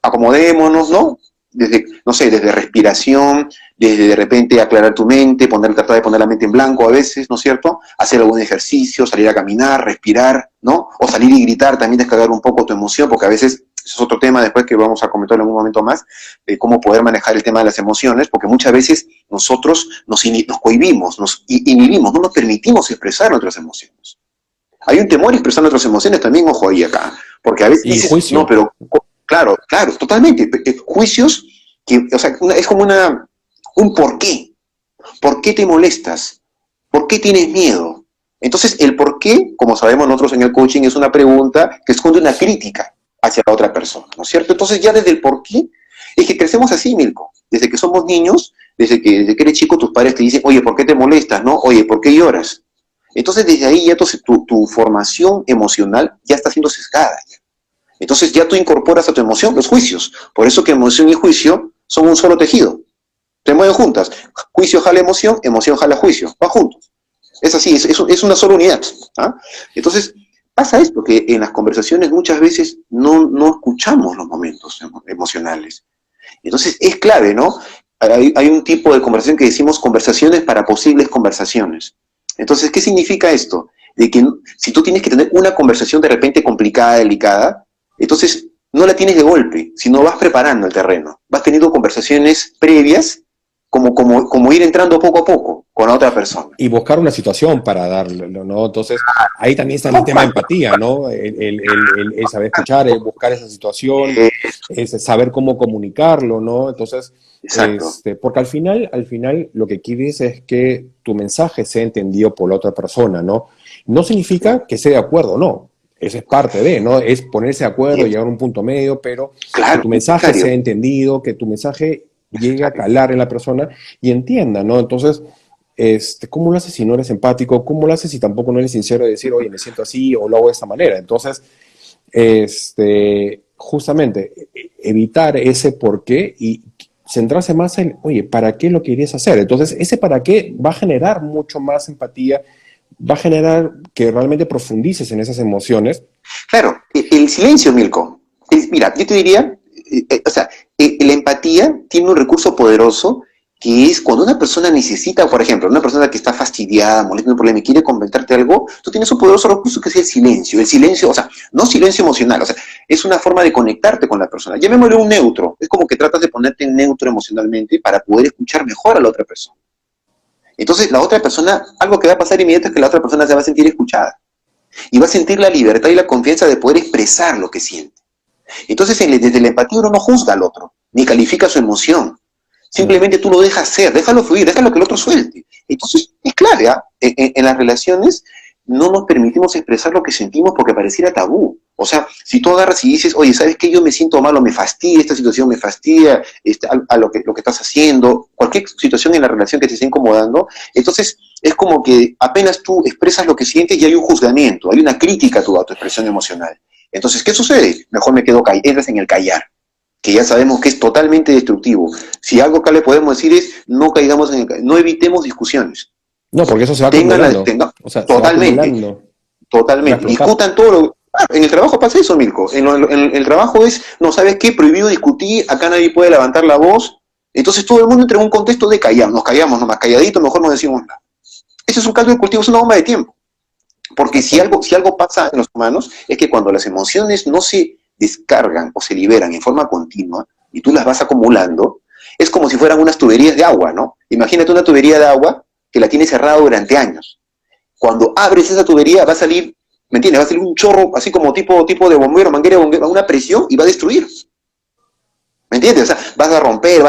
acomodémonos, ¿no? Desde, no sé, desde respiración, desde de repente aclarar tu mente, tratar de poner la mente en blanco a veces, ¿no es cierto? Hacer algún ejercicio, salir a caminar, respirar, ¿no? O salir y gritar, también descargar un poco tu emoción, porque a veces, eso es otro tema después que vamos a comentar en un momento más, de cómo poder manejar el tema de las emociones, porque muchas veces nosotros nos cohibimos, nos inhibimos, no nos permitimos expresar nuestras emociones. Hay un temor a expresar nuestras emociones también, ojo ahí acá, porque a veces Y dices, juicio. no, pero claro, totalmente. Juicios que, o sea, es como un por qué. ¿Por qué te molestas? ¿Por qué tienes miedo? Entonces, el por qué, como sabemos nosotros en el coaching, es una pregunta que esconde una crítica hacia la otra persona, ¿no es cierto? Entonces, ya desde el por qué, es que crecemos así, Milko. Desde que somos niños, desde que eres chico, tus padres te dicen, oye, ¿por qué te molestas? ¿No? Oye, ¿por qué lloras? Entonces, desde ahí ya tu formación emocional ya está siendo sesgada. Entonces ya tú incorporas a tu emoción los juicios. Por eso que emoción y juicio son un solo tejido. Se mueven juntas. Juicio jala emoción, emoción jala juicio. Van juntos. Es así, es una sola unidad. ¿Ah? Entonces, pasa esto, que en las conversaciones muchas veces no escuchamos los momentos emocionales. Entonces, es clave, ¿no? Hay un tipo de conversación que decimos conversaciones para posibles conversaciones. Entonces, ¿qué significa esto? De que si tú tienes que tener una conversación de repente complicada, delicada, entonces no la tienes de golpe, sino vas preparando el terreno. Vas teniendo conversaciones previas, como ir entrando poco a poco con la otra persona. Y buscar una situación para darlo, ¿no? Entonces, ahí también está el tema de empatía, ¿no? El saber escuchar, el buscar esa situación, es saber cómo comunicarlo, ¿no? Entonces, porque al final lo que quieres es que tu mensaje sea entendido por la otra persona, ¿no? No significa que esté de acuerdo, no. Eso es parte de, ¿no? Es ponerse de acuerdo, llegar a un punto medio, pero que tu mensaje sea entendido, que tu mensaje llegue a calar en la persona y entienda, ¿no? Entonces, ¿cómo lo haces si no eres empático? ¿Cómo lo haces si tampoco no eres sincero de decir, oye, me siento así o lo hago de esta manera? Entonces, justamente, evitar ese por qué y centrarse más en, oye, ¿para qué lo querías hacer? Entonces, ese para qué va a generar mucho más empatía, va a generar que realmente profundices en esas emociones. Claro, el silencio, Milko. Mira, yo te diría, la empatía tiene un recurso poderoso que es cuando una persona necesita, por ejemplo, una persona que está fastidiada, molesta un problema y quiere comentarte algo, tú tienes un poderoso recurso que es el silencio. El silencio, o sea, no silencio emocional, o sea, es una forma de conectarte con la persona. Llamémosle un neutro. Es como que tratas de ponerte en neutro emocionalmente para poder escuchar mejor a la otra persona. Entonces, la otra persona, algo que va a pasar inmediato es que la otra persona se va a sentir escuchada. Y va a sentir la libertad y la confianza de poder expresar lo que siente. Entonces, desde la empatía uno no juzga al otro, ni califica su emoción. Simplemente tú lo dejas ser, déjalo fluir, déjalo que el otro suelte. Entonces, es clave, ¿eh? En las relaciones no nos permitimos expresar lo que sentimos porque pareciera tabú. O sea, si tú agarras y dices, oye, ¿sabes qué? Yo me siento mal o me fastidia, esta situación me fastidia, a lo que estás haciendo, cualquier situación en la relación que te esté incomodando, entonces es como que apenas tú expresas lo que sientes y hay un juzgamiento, hay una crítica a tu expresión emocional. Entonces, ¿qué sucede? Mejor me quedo entras en el callar, que ya sabemos que es totalmente destructivo. Si algo acá le podemos decir es, no caigamos no evitemos discusiones. No, porque eso se va acumulando. O sea, totalmente. Totalmente. Discutan todo lo... En el trabajo pasa eso, Milko. En el trabajo es, no, ¿sabes qué? Prohibido discutir, acá nadie puede levantar la voz. Entonces todo el mundo entra en un contexto de callar. Nos callamos nomás, calladito, mejor no decimos nada. Ese es un caldo de cultivo, es una bomba de tiempo. Porque si algo pasa en los humanos, es que cuando las emociones no se descargan o se liberan en forma continua, y tú las vas acumulando, es como si fueran unas tuberías de agua, ¿no? Imagínate una tubería de agua que la tienes cerrada durante años. Cuando abres esa tubería va a salir, ¿me entiendes? Va a salir un chorro, así como tipo de bombero, manguera de bombero, a una presión y va a destruir. ¿Me entiendes? O sea, vas a romper,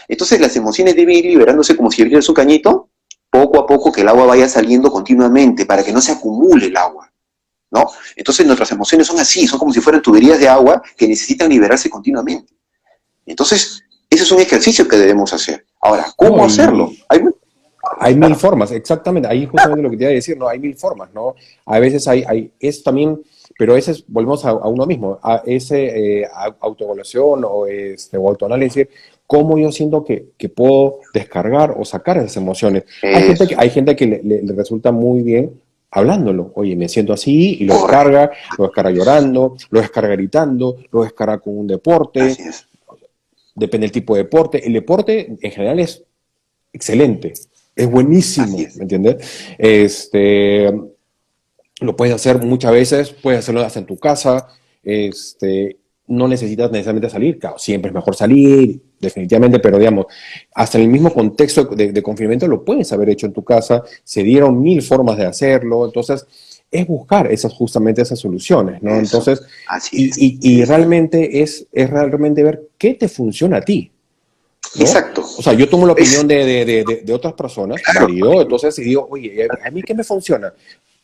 Entonces las emociones deben ir liberándose como si abrieras un cañito, poco a poco, que el agua vaya saliendo continuamente, para que no se acumule el agua, ¿no? Entonces nuestras emociones son así, son como si fueran tuberías de agua que necesitan liberarse continuamente. Entonces, ese es un ejercicio que debemos hacer. Ahora, ¿cómo No, hacerlo? hay mil formas, exactamente, ahí justamente lo que te iba a decir, ¿no? Hay mil formas, ¿no? A veces es también, pero ese es, volvemos a uno mismo, a ese autoevaluación o autoanálisis, cómo yo siento que puedo descargar o sacar esas emociones. Eso, Hay gente que le resulta muy bien hablándolo. Oye, me siento así y correcto, lo descarga llorando, lo descarga gritando, lo descarga con un deporte, así es. depende del tipo de deporte. El deporte en general es excelente, es Así buenísimo, es. ¿me entiendes? Lo puedes hacer muchas veces, puedes hacerlo hasta en tu casa, no necesitas necesariamente salir, claro, siempre es mejor salir, definitivamente, pero digamos, hasta en el mismo contexto de confinamiento lo puedes haber hecho en tu casa, se dieron mil formas de hacerlo, entonces es buscar justamente esas soluciones, ¿no? Eso. Entonces, Así es. y realmente es realmente ver qué te funciona a ti, ¿no? Exacto. O sea, yo tomo la Es, opinión de otras personas, claro, valido, entonces y digo, oye, ¿a mí qué me funciona?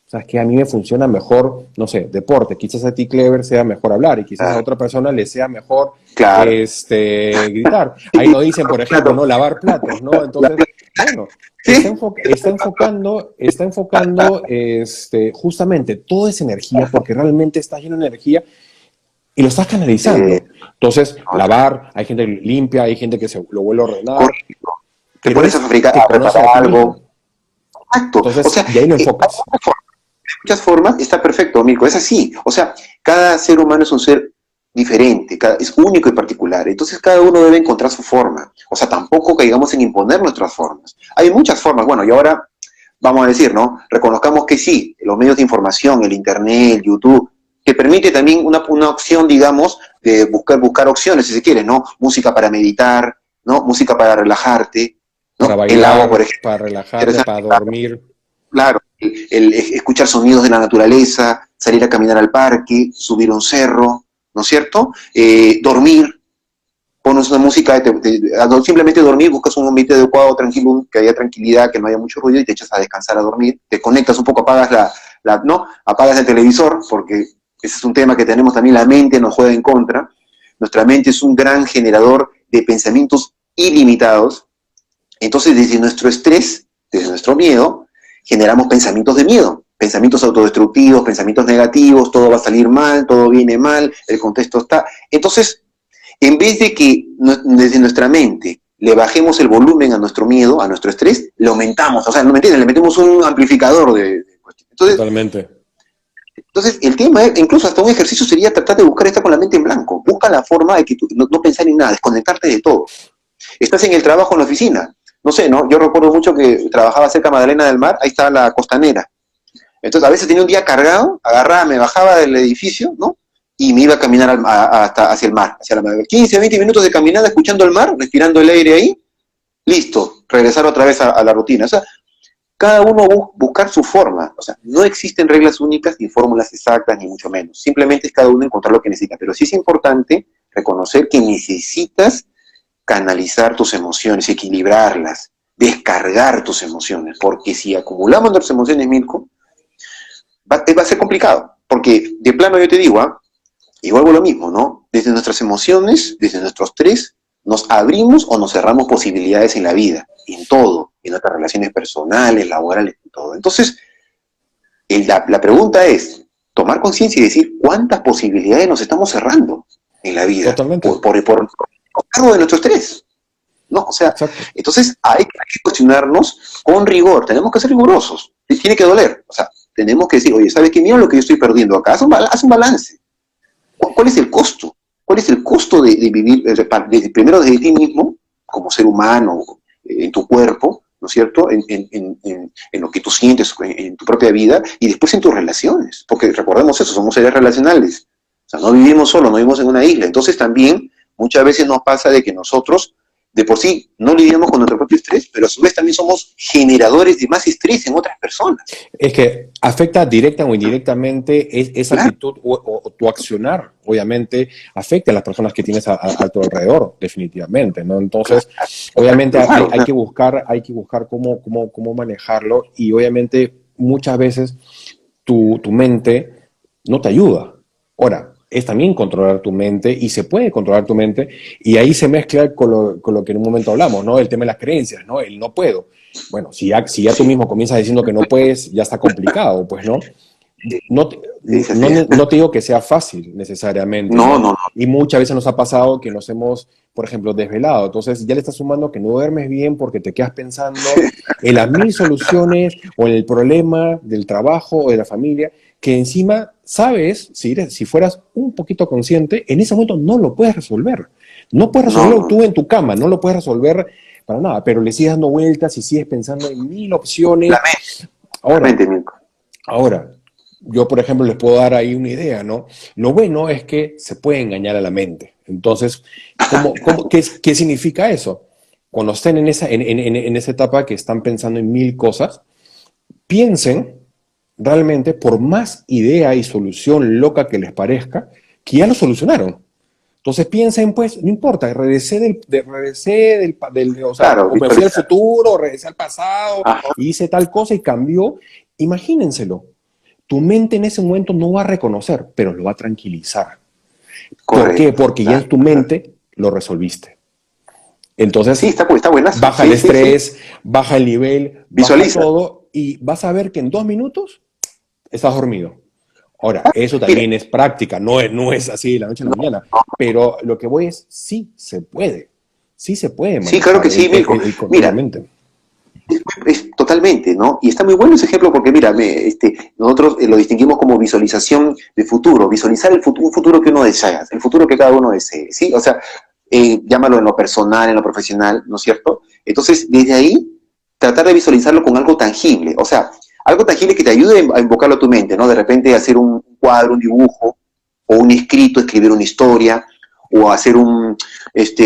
O sea, es que a mí me funciona mejor, no sé, deporte. Quizás a ti, Clever, sea mejor hablar y quizás a claro, otra persona le sea mejor claro. gritar. Ahí nos dicen, por ejemplo, Claro, ¿no? Lavar platos, ¿no? Entonces, bueno, sí, está enfocando justamente toda esa energía, porque realmente está lleno de energía y lo estás eh, canalizando. Entonces, correcto, lavar, hay gente que limpia, hay gente que se lo vuelve a ordenar, correcto. Te pero pones a es fabricar, te a conoces preparar a ti algo. mismo. Exacto. O Entonces, sea, y ahí lo hay enfocas. muchas formas, está perfecto, Mirko, es así. O sea, cada ser humano es un ser diferente, es único y particular. Entonces, cada uno debe encontrar su forma. O sea, tampoco caigamos en imponer nuestras formas. Hay muchas formas. Bueno, y ahora vamos a decir, ¿no? Reconozcamos que sí, los medios de información, el Internet, el YouTube, que permite también una opción, digamos, de buscar opciones, si se quiere, ¿no? Música para meditar, ¿no? Música para relajarte, Para ¿no? El agua, por bailar, ejemplo, para relajarte, para interesante, dormir. claro, el escuchar sonidos de la naturaleza, salir a caminar al parque, subir un cerro, ¿no es cierto? Dormir, pones una música, simplemente dormir, buscas un ambiente adecuado, tranquilo, que haya tranquilidad, que no haya mucho ruido y te echas a descansar a dormir, te conectas un poco, apagas ¿no? Apagas el televisor, porque ese es un tema que tenemos también, la mente nos juega en contra. Nuestra mente es un gran generador de pensamientos ilimitados. Entonces, desde nuestro estrés, desde nuestro miedo, generamos pensamientos de miedo, pensamientos autodestructivos, pensamientos negativos, todo va a salir mal, todo viene mal, el contexto está. Entonces, en vez de que desde nuestra mente le bajemos el volumen a nuestro miedo, a nuestro estrés, lo aumentamos. O sea, ¿no me entienden? Le metemos un amplificador de cuestiones. Totalmente. Entonces, el tema, incluso hasta un ejercicio sería tratar de buscar estar con la mente en blanco. Busca la forma de que tú no pensar en nada, desconectarte de todo. Estás en el trabajo, en la oficina. No sé, ¿no? Yo recuerdo mucho que trabajaba cerca de Magdalena del Mar, ahí estaba la costanera. Entonces, a veces tenía un día cargado, agarraba, me bajaba del edificio, ¿no? Y me iba a caminar hasta hacia el mar, hacia la mar. 15, 20 minutos de caminada, escuchando el mar, respirando el aire ahí, listo, regresar otra vez a la rutina. O sea, cada uno buscar su forma. O sea, no existen reglas únicas ni fórmulas exactas, ni mucho menos. Simplemente es cada uno encontrar lo que necesita. Pero sí es importante reconocer que necesitas canalizar tus emociones, equilibrarlas, descargar tus emociones. Porque si acumulamos nuestras emociones, Mirko, va a ser complicado. Porque de plano yo te digo, y vuelvo a lo mismo, ¿no? Desde nuestras emociones, desde nuestros estrés, nos abrimos o nos cerramos posibilidades en la vida, en todo, en nuestras relaciones personales, laborales, en todo. Entonces, la pregunta es, tomar conciencia y decir cuántas posibilidades nos estamos cerrando en la vida Totalmente. por cargo de nuestro estrés. ¿No? O sea, Exacto. entonces hay que cuestionarnos con rigor, tenemos que ser rigurosos, tiene que doler, o sea, tenemos que decir, oye, ¿sabes qué? Mira lo que yo estoy perdiendo acá, haz un balance. ¿Cuál es el costo? ¿Cuál es el costo de vivir, primero desde ti mismo, como ser humano, en tu cuerpo, ¿no es cierto? En lo que tú sientes en tu propia vida y después en tus relaciones, porque recordemos eso, somos seres relacionales, o sea, no vivimos solos, no vivimos en una isla, entonces también muchas veces nos pasa de que nosotros de por sí no lidiamos con nuestro propio estrés, pero a su vez también somos generadores de más estrés en otras personas. Es que afecta directa o indirectamente esa Claro, actitud o tu accionar, obviamente, afecta a las personas que tienes a tu alrededor, definitivamente, ¿no? Entonces, obviamente claro, hay que buscar cómo manejarlo y obviamente muchas veces tu mente no te ayuda. Ahora, es también controlar tu mente y se puede controlar tu mente y ahí se mezcla con lo que en un momento hablamos, ¿no? El tema de las creencias, ¿no? El no puedo. Bueno, si ya tú sí, mismo comienzas diciendo que no puedes, ya está complicado, pues, ¿no? No, sí, sí, así es. no te digo que sea fácil necesariamente, No, ¿no? no, Y muchas veces nos ha pasado que nos hemos, por ejemplo, desvelado. Entonces ya le estás sumando que no duermes bien porque te quedas pensando en las mil soluciones o en el problema del trabajo o de la familia, que encima sabes, si fueras un poquito consciente, en ese momento no lo puedes resolver. No puedes no, resolverlo no, tú en tu cama, no lo puedes resolver para nada, pero le sigues dando vueltas y sigues pensando en mil la opciones. mente, la Ahora, mente, Mirko. Ahora, yo, por ejemplo, les puedo dar ahí una idea, ¿no? Lo bueno es que se puede engañar a la mente. Entonces, qué significa eso? Cuando estén en esa etapa que están pensando en mil cosas, piensen realmente, por más idea y solución loca que les parezca, que ya lo solucionaron. Entonces piensen, pues, no importa, o sea, Claro, o me fui al visualizar. futuro, o regresé al pasado, Ajá, y hice tal cosa y cambió. Imagínenselo. Tu mente en ese momento no va a reconocer, pero lo va a tranquilizar. ¿Por qué? correcto, Porque ya claro. en tu mente lo resolviste. Sí, Entonces, está buenazo. baja el Sí, sí, sí. estrés, baja el nivel, baja Visualiza. todo y vas a ver que en 2 minutos estás dormido. Ahora, eso Mira, también es práctica, no es así de la noche a la mañana, pero lo que voy es, sí se puede sí, claro manejar que sí, Mirko. el control de la Mira, mente. es totalmente, ¿no? Y está muy bueno ese ejemplo porque, mira, nosotros lo distinguimos como visualización de futuro, visualizar un futuro que uno desea, el futuro que cada uno desee, ¿sí? O sea, llámalo en lo personal, en lo profesional, ¿no es cierto? Entonces, desde ahí, tratar de visualizarlo con algo tangible, o sea, algo tangible que te ayude a invocarlo a tu mente, ¿no? De repente hacer un cuadro, un dibujo, o un escrito, escribir una historia, o hacer un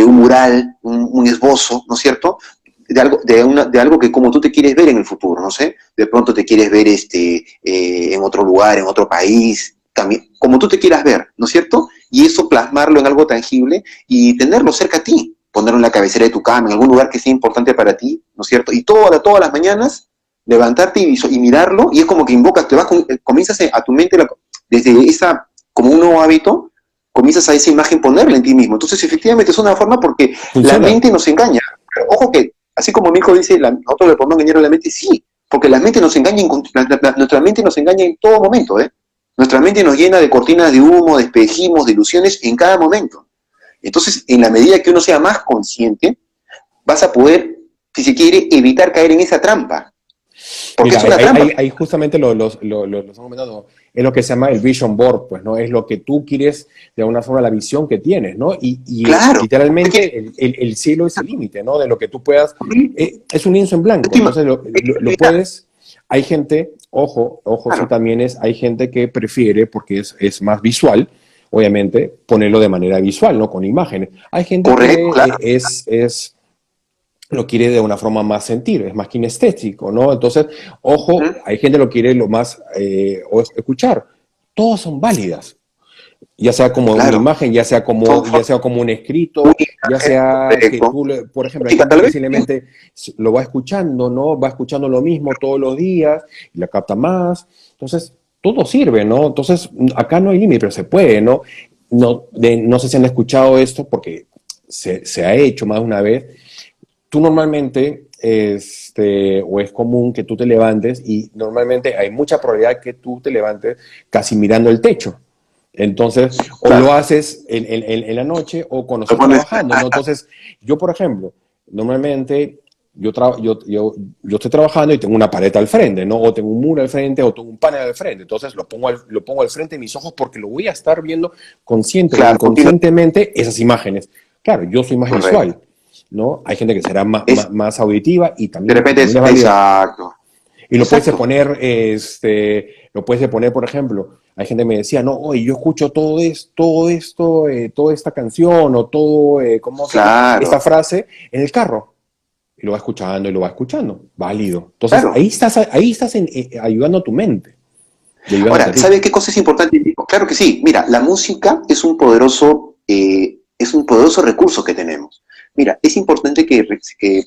mural, un esbozo, ¿no es cierto? De algo que como tú te quieres ver en el futuro, no sé, de pronto te quieres ver en otro lugar, en otro país, también, como tú te quieras ver, ¿no es cierto? Y eso plasmarlo en algo tangible y tenerlo cerca a ti, ponerlo en la cabecera de tu cama, en algún lugar que sea importante para ti, ¿no es cierto? Y todas las mañanas levantarte y mirarlo, y es como que invocas, comienzas a tu mente, desde esa, como un nuevo hábito, comienzas a esa imagen ponerla en ti mismo. Entonces, efectivamente, es una forma porque la Funciona. mente nos engaña. Pero ojo que así como mi hijo dice, nosotros le podemos engañar a la mente, sí, porque la mente nos engaña, nuestra mente nos engaña en todo momento, ¿eh? Nuestra mente nos llena de cortinas de humo, de espejismos, de ilusiones en cada momento. Entonces, en la medida que uno sea más consciente, vas a poder, si se quiere, evitar caer en esa trampa. Porque Mira, es una trampa. ahí justamente lo están comentando, es lo que se llama el vision board, pues, ¿no? Es lo que tú quieres, de alguna forma, la visión que tienes, ¿no? Y Claro. literalmente el cielo es el límite, ¿no? De lo que tú puedas, es un lienzo en blanco, entonces lo puedes, hay gente, ojo, sí Claro. también hay gente que prefiere, porque es más visual, obviamente, ponerlo de manera visual, ¿no? Con imágenes. Hay gente Correcto, que claro. lo quiere de una forma más sentir, es más kinestésico, ¿no? Entonces, ojo, ¿Mm? hay gente que lo quiere lo más, o escuchar. Todas son válidas, ya sea como una Claro. imagen, Son ya formas sea como un muy escrito, ya imagen, sea que correcto. tú, por ejemplo, hay Chica, gente tal que vez. simplemente lo va escuchando, ¿no? Va escuchando lo mismo todos los días y la capta más. Entonces, todo sirve, ¿no? Entonces, acá no hay límite, pero se puede, ¿no? No sé si han escuchado esto porque se ha hecho más de una vez. Tú normalmente, o es común que tú te levantes y normalmente hay mucha probabilidad que tú te levantes casi mirando el techo. Entonces, o lo Claro. haces en la noche o cuando Lo estás pones. trabajando, ¿no? Entonces, yo, por ejemplo, normalmente yo estoy trabajando y tengo una pared al frente, ¿no? O tengo un muro al frente o tengo un panel al frente. Entonces, lo pongo al frente de mis ojos porque lo voy a estar viendo consciente o Claro, continúa. inconscientemente esas imágenes. Claro, yo soy más Correcto. visual, ¿no? Hay gente que será Es, más auditiva y de repente también es. es válida. Exacto. Y Exacto. lo puedes poner, por ejemplo, hay gente que me decía, no, oye, yo escucho toda esta canción o ¿cómo se llama? Esta Claro, frase en el carro. Y lo va escuchando, válido. Entonces, claro. ahí estás ayudando a tu mente y ayudándote a Ahora, ti. ¿sabe qué cosa es importante, Nico? Claro que sí. Mira, la música es un poderoso recurso que tenemos. Mira, es importante que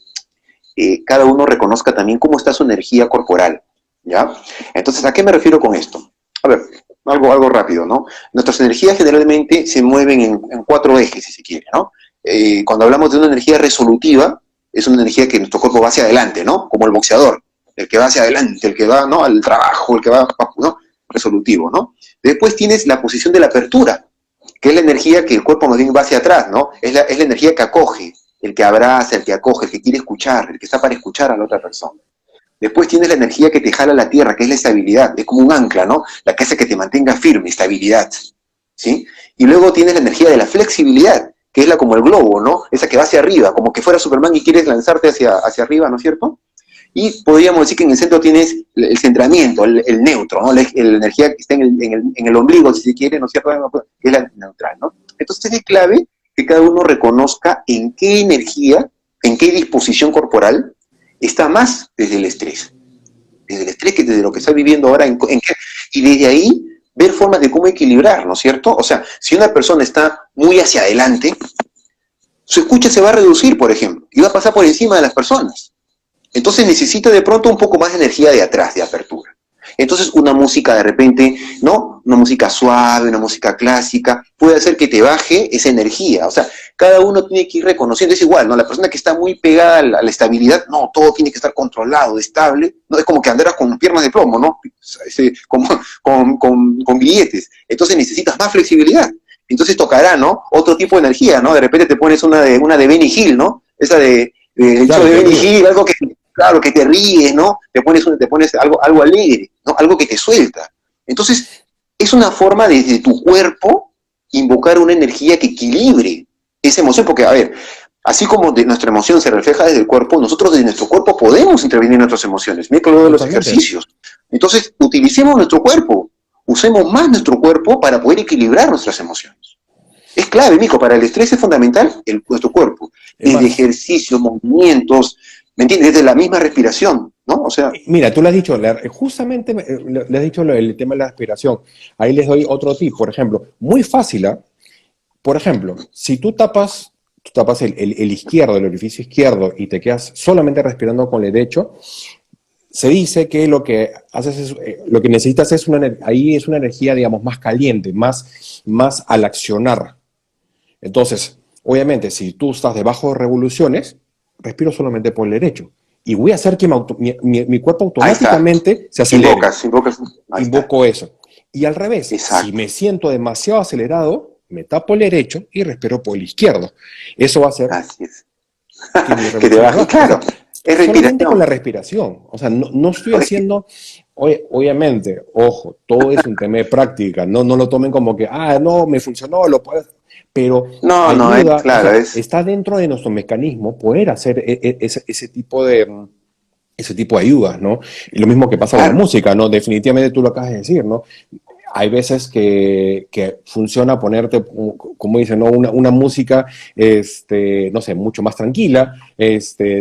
cada uno reconozca también cómo está su energía corporal, ¿ya? Entonces, ¿a qué me refiero con esto? A ver, algo rápido, ¿no? Nuestras energías generalmente se mueven en cuatro ejes, si se quiere, ¿no? Cuando hablamos de una energía resolutiva, es una energía que nuestro cuerpo va hacia adelante, ¿no? Como el boxeador, el que va hacia adelante, el que va, ¿no? Al trabajo, el que va, ¿no? Resolutivo, ¿no? Después tienes la posición de la apertura, que es la energía que el cuerpo más bien va hacia atrás, ¿no? Es la energía que acoge, el que abraza, el que acoge, el que quiere escuchar, el que está para escuchar a la otra persona. Después tienes la energía que te jala a la tierra, que es la estabilidad, es como un ancla, ¿no? La que hace que te mantenga firme, estabilidad, ¿sí? Y luego tienes la energía de la flexibilidad, que es la como el globo, ¿no? Esa que va hacia arriba, como que fuera Superman y quieres lanzarte hacia arriba, ¿no es cierto? Y podríamos decir que en el centro tienes el centramiento, el neutro, ¿no? La energía que está en el ombligo, si se quiere, ¿no es cierto? Que es la neutral, ¿no? Entonces es clave que cada uno reconozca en qué energía, en qué disposición corporal está más desde el estrés que desde lo que está viviendo ahora, y desde ahí ver formas de cómo equilibrar, ¿no es cierto? O sea, si una persona está muy hacia adelante, su escucha se va a reducir, por ejemplo, y va a pasar por encima de las personas. Entonces necesita de pronto un poco más de energía de atrás, de apertura. Entonces una música de repente, ¿no? Una música suave, una música clásica, puede hacer que te baje esa energía. O sea, cada uno tiene que ir reconociendo, es igual, ¿no? La persona que está muy pegada a la estabilidad, no, todo tiene que estar controlado, estable, ¿no? Es como que andarás con piernas de plomo, ¿no? Como, con billetes. Entonces necesitas más flexibilidad. Entonces tocará, ¿no? Otro tipo de energía, ¿no? De repente te pones una de Benny Hill, ¿no? Esa el show Claro, de te Benny ayuda. Hill, algo que, claro, que te ríes, ¿no? Te pones algo alegre, ¿no? Algo que te suelta. Entonces, es una forma desde tu cuerpo invocar una energía que equilibre esa emoción, porque, a ver, así como nuestra emoción se refleja desde el cuerpo, nosotros desde nuestro cuerpo podemos intervenir en nuestras emociones. Mira que lo de los Totalmente. ejercicios. Entonces, utilicemos nuestro cuerpo, usemos más nuestro cuerpo para poder equilibrar nuestras emociones. Es clave, Mico, para el estrés es fundamental nuestro cuerpo. Es Desde más, ejercicios, movimientos, ¿me entiendes? Desde la misma respiración, ¿no? O sea, mira, tú le has dicho, justamente le has dicho el tema de la aspiración. Ahí les doy otro tip, por ejemplo, muy fácil, ¿ah? Por ejemplo, si tú tapas el izquierdo, el orificio izquierdo, y te quedas solamente respirando con el derecho, se dice que lo que necesitas ahí es una energía, digamos, más caliente, más al accionar. Entonces, obviamente, si tú estás debajo de revoluciones, respiro solamente por el derecho. Y voy a hacer que mi cuerpo ahí está. automáticamente se acelere. Invocas, ahí está. Invoco eso. Y al revés, si Exacto. me siento demasiado acelerado, me tapo el derecho y respiro por el izquierdo. Eso va a hacer Así es. que mis Que te revoluciones baje, bajen. O claro. sea, Es solamente con la respiración. respiración. O sea, no estoy Respira. haciendo, obviamente, ojo, todo es un tema de práctica. No lo tomen como que, no, me funcionó, lo puedes. Pero No, no, es ayuda, o claro, sea, es. está dentro de nuestro mecanismo poder hacer ese tipo de ayudas, ¿no? Y lo mismo que pasa con la Claro. música, ¿no? Definitivamente tú lo acabas de decir, ¿no? Hay veces que funciona ponerte, como dicen, ¿no? Una música, no sé, mucho más tranquila.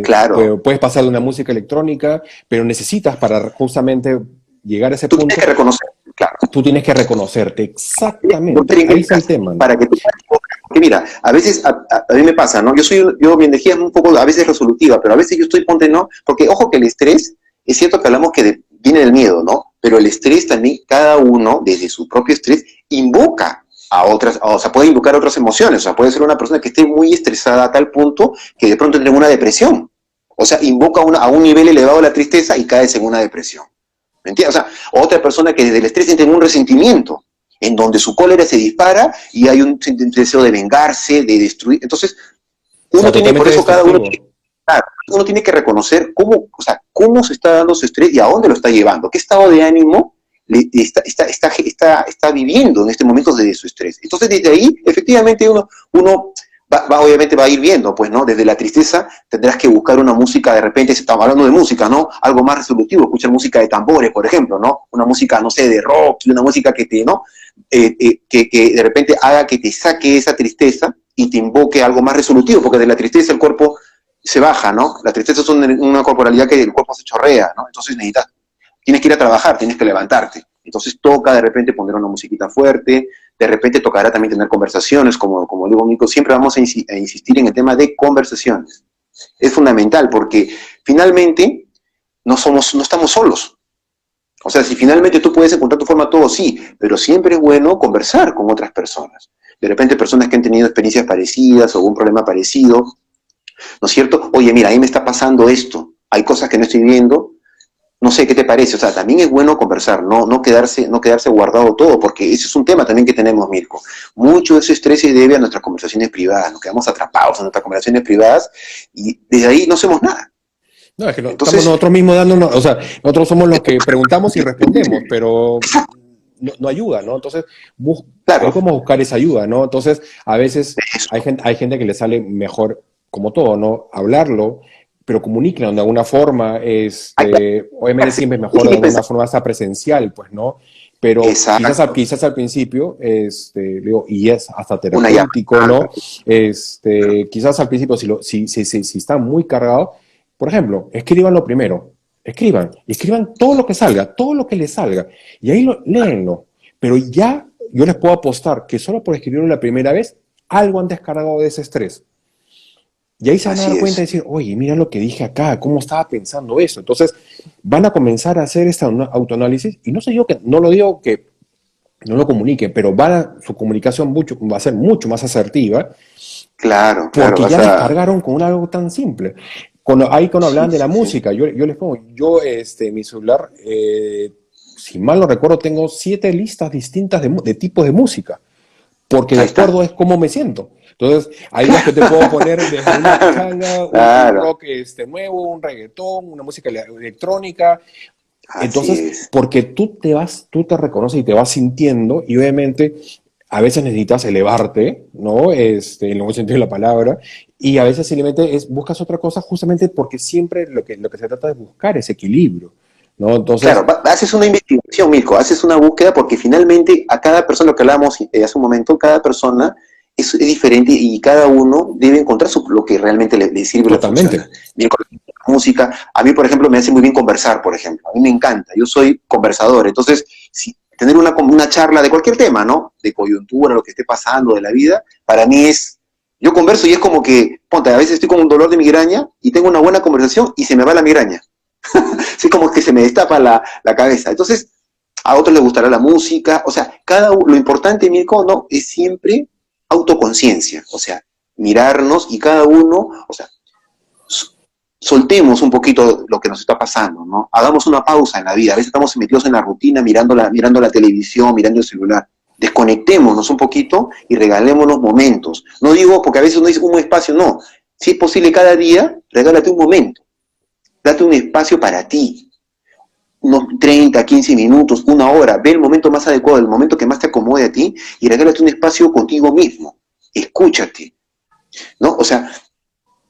Claro. Puedes pasar de una música electrónica, pero necesitas para justamente llegar a ese Tú tienes punto, que reconocer, claro. tú tienes que reconocerte. No Exactamente. Ahí está el técnicas tema, ¿no? para que tú puedas enfocar. Porque mira, a veces a mí me pasa, ¿no? Mi energía es un poco a veces resolutiva, pero a veces yo estoy ponte, ¿no? Porque ojo que el estrés, es cierto que hablamos que viene del miedo, ¿no? Pero el estrés también, cada uno, desde su propio estrés, invoca a otras, o sea, puede invocar otras emociones, o sea, puede ser una persona que esté muy estresada a tal punto que de pronto tenga una depresión. O sea, invoca a un nivel elevado la tristeza y caes en una depresión. ¿Me entiendes? O sea, otra persona que desde el estrés tiene un resentimiento, en donde su cólera se dispara y hay un deseo de vengarse, de destruir. Entonces, O sea, por totalmente eso cada uno destructivo. claro, uno tiene que reconocer cómo, o sea, cómo se está dando su estrés y a dónde lo está llevando, qué estado de ánimo está viviendo en este momento de su estrés. Entonces, desde ahí, efectivamente, uno obviamente va a ir viendo, pues, ¿no? Desde la tristeza tendrás que buscar una música, de repente, si estamos hablando de música, ¿no? Algo más resolutivo, escuchar música de tambores, por ejemplo, ¿no? Una música, no sé, de rock, y una música que te, ¿no? Que de repente haga que te saque esa tristeza y te invoque algo más resolutivo, porque de la tristeza el cuerpo se baja, ¿no? La tristeza es una corporalidad que el cuerpo se chorrea, ¿no? Entonces tienes que ir a trabajar, tienes que levantarte. Entonces toca de repente poner una musiquita fuerte, de repente tocará también tener conversaciones, como digo, Nico, siempre vamos a insistir en el tema de conversaciones. Es fundamental porque finalmente no estamos solos. O sea, si finalmente tú puedes encontrar tu forma, todo sí, pero siempre es bueno conversar con otras personas. De repente personas que han tenido experiencias parecidas o algún problema parecido, ¿no es cierto? Oye, mira, ahí me está pasando esto, hay cosas que no estoy viendo, no sé, ¿qué te parece? O sea, también es bueno conversar, no quedarse guardado todo, porque ese es un tema también que tenemos, Mirko. Mucho de ese estrés se debe a nuestras conversaciones privadas, nos quedamos atrapados en nuestras conversaciones privadas y desde ahí no hacemos nada. No, es que estamos nosotros mismos dándonos, o sea, nosotros somos los que preguntamos y respondemos, pero no ayuda, ¿no? Entonces, claro, hay como buscar esa ayuda, ¿no? Entonces, a veces hay gente que le sale mejor, como todo, ¿no? Hablarlo, pero comuníquenlo de alguna forma, obviamente siempre es mejor de alguna forma hasta presencial, pues, ¿no? Pero quizás al principio, digo, y es hasta terapéutico, ¿no? Quizás al principio, si está muy cargado, por ejemplo, escríbanlo primero, escriban todo lo que salga, todo lo que les salga, y ahí léenlo. Pero ya yo les puedo apostar que solo por escribirlo la primera vez, algo han descargado de ese estrés. Y ahí se van a dar cuenta y decir, oye, mira lo que dije acá, cómo estaba pensando eso. Entonces, van a comenzar a hacer este autoanálisis, y no sé yo que, no lo digo que no lo comunique, pero su comunicación va a ser mucho más asertiva. Claro, porque ya descargaron con algo tan simple. Cuando hablan de la música, yo les pongo, mi celular, si mal no recuerdo, tengo 7 listas distintas de tipos de música, porque de acuerdo es cómo me siento. Entonces, hay días que te puedo poner desde una changa, un rock nuevo, un reggaetón, una música electrónica. Entonces, porque tú te reconoces y te vas sintiendo, y obviamente a veces necesitas elevarte, ¿no? En el buen sentido de la palabra, y a veces simplemente buscas otra cosa justamente porque siempre lo que se trata es buscar ese equilibrio, ¿no? Entonces, claro, haces una investigación, Mirko, haces una búsqueda porque finalmente a cada persona, lo que hablábamos hace un momento, cada persona es diferente y cada uno debe encontrar lo que realmente le sirve. Totalmente. Bien, con la música, a mí, por ejemplo, me hace muy bien conversar, por ejemplo. A mí me encanta, yo soy conversador, entonces, tener una charla de cualquier tema, ¿no? De coyuntura, lo que esté pasando, de la vida, para mí yo converso y es como que, ponte, a veces estoy con un dolor de migraña y tengo una buena conversación y se me va la migraña. Así como que se me destapa la cabeza. Entonces, a otros les gustará la música, o sea, lo importante, Mirko, ¿no? Es siempre autoconciencia, o sea, mirarnos y cada uno, o sea, soltemos un poquito lo que nos está pasando, ¿no? Hagamos una pausa en la vida. A veces estamos metidos en la rutina, mirando la televisión, mirando el celular. Desconectémonos un poquito y regalémonos momentos. No digo, porque a veces uno dice un espacio, no. Si es posible cada día, regálate un momento. Date un espacio para ti. Unos 30, 15 minutos, una hora. Ve el momento más adecuado, el momento que más te acomode a ti y regálate un espacio contigo mismo. Escúchate, ¿no? O sea,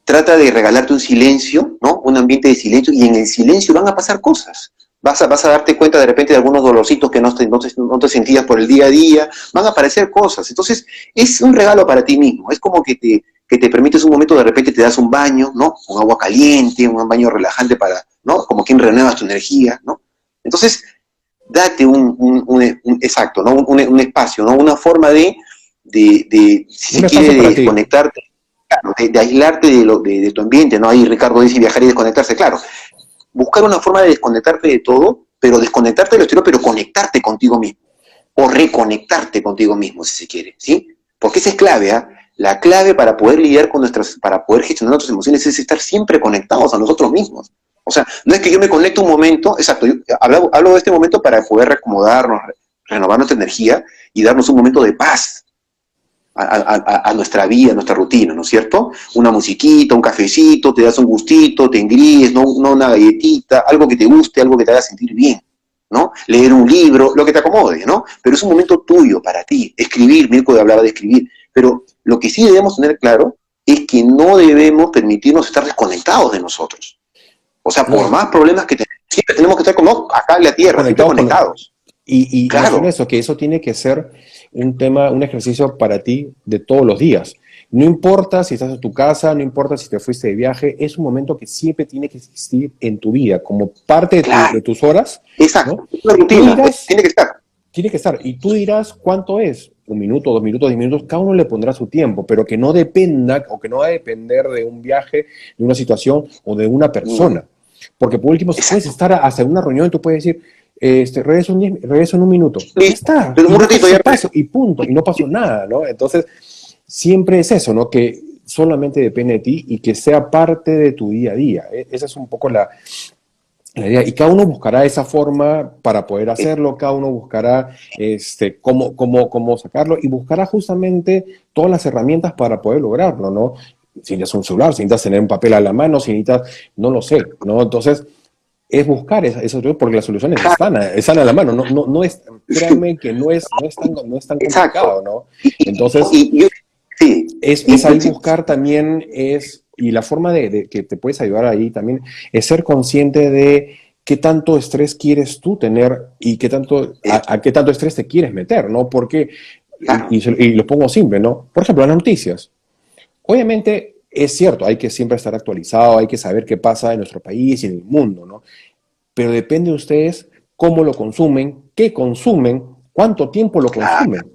trata de regalarte un silencio, ¿no? Un ambiente de silencio, y en el silencio van a pasar cosas. Vas a darte cuenta de repente de algunos dolorcitos que no te sentías por el día a día, van a aparecer cosas. Entonces, es un regalo para ti mismo. Es como que te permites un momento, de repente te das un baño, ¿no? Un agua caliente, un baño relajante ¿no? Como quien renuevas tu energía, ¿no? Entonces, date exacto, ¿no? Un espacio, ¿no? Una forma de si se quiere, desconectarte. Claro, de aislarte de tu ambiente, ¿no? Ahí Ricardo dice viajar y desconectarse, claro. Buscar una forma de desconectarte de todo, pero desconectarte de lo exterior, pero conectarte contigo mismo. O reconectarte contigo mismo, si se quiere, ¿sí? Porque esa es clave, ¿eh? La clave para poder lidiar para poder gestionar nuestras emociones es estar siempre conectados a nosotros mismos. O sea, no es que yo me conecte un momento, exacto, yo hablo de este momento para poder reacomodarnos, renovar nuestra energía y darnos un momento de paz a nuestra vida, a nuestra rutina, ¿no es cierto? Una musiquita, un cafecito, te das un gustito, te engríes, no una galletita, algo que te guste, algo que te haga sentir bien, ¿no? Leer un libro, lo que te acomode, ¿no? Pero es un momento tuyo, para ti. Escribir, Mirko hablaba de escribir, pero Lo que sí debemos tener claro es que no debemos permitirnos estar desconectados de nosotros. O sea, por más problemas que tenemos, siempre tenemos que estar como acá en la Tierra, siempre conectados. Y no solo Claro, eso, que eso tiene que ser un tema, un ejercicio para ti de todos los días. No importa si estás en tu casa, no importa si te fuiste de viaje, es un momento que siempre tiene que existir en tu vida, como parte claro, de tus horas, exacto. ¿no? Una Tú rutina, dirás, tiene que estar. tiene que estar, y tú dirás cuánto es, 1 minuto, 2 minutos, 10 minutos, cada uno le pondrá su tiempo, pero que no dependa o que no va a depender de un viaje, de una situación o de una No, persona. Porque por último, si puedes exacto. estar hasta una reunión, tú puedes decir, regreso en 1 minuto. Ya Listo. está. Pero Y un dejas ratito ese ya. paso y punto. Y no pasó nada, ¿no? Entonces, siempre es eso, ¿no? Que solamente depende de ti y que sea parte de tu día a día. Esa es un poco la idea. Y cada uno buscará esa forma para poder hacerlo, cada uno buscará cómo sacarlo y buscará justamente todas las herramientas para poder lograrlo, ¿no? Si necesitas un celular, si necesitas tener un papel a la mano, si necesitas, no lo sé, ¿no? Entonces, es buscar eso porque las soluciones están a la mano, no es, créanme que no es tan Exacto. complicado, ¿no? Y, Entonces, sí. es ahí buscar también, y la forma de que te puedes ayudar ahí también, es ser consciente de qué tanto estrés quieres tú tener y a qué tanto estrés te quieres meter, ¿no? Porque, Claro, y lo pongo simple, ¿no? Por ejemplo, las noticias. Obviamente es cierto, hay que siempre estar actualizado, hay que saber qué pasa en nuestro país y en el mundo, ¿no? Pero depende de ustedes cómo lo consumen, qué consumen, cuánto tiempo lo claro, consumen,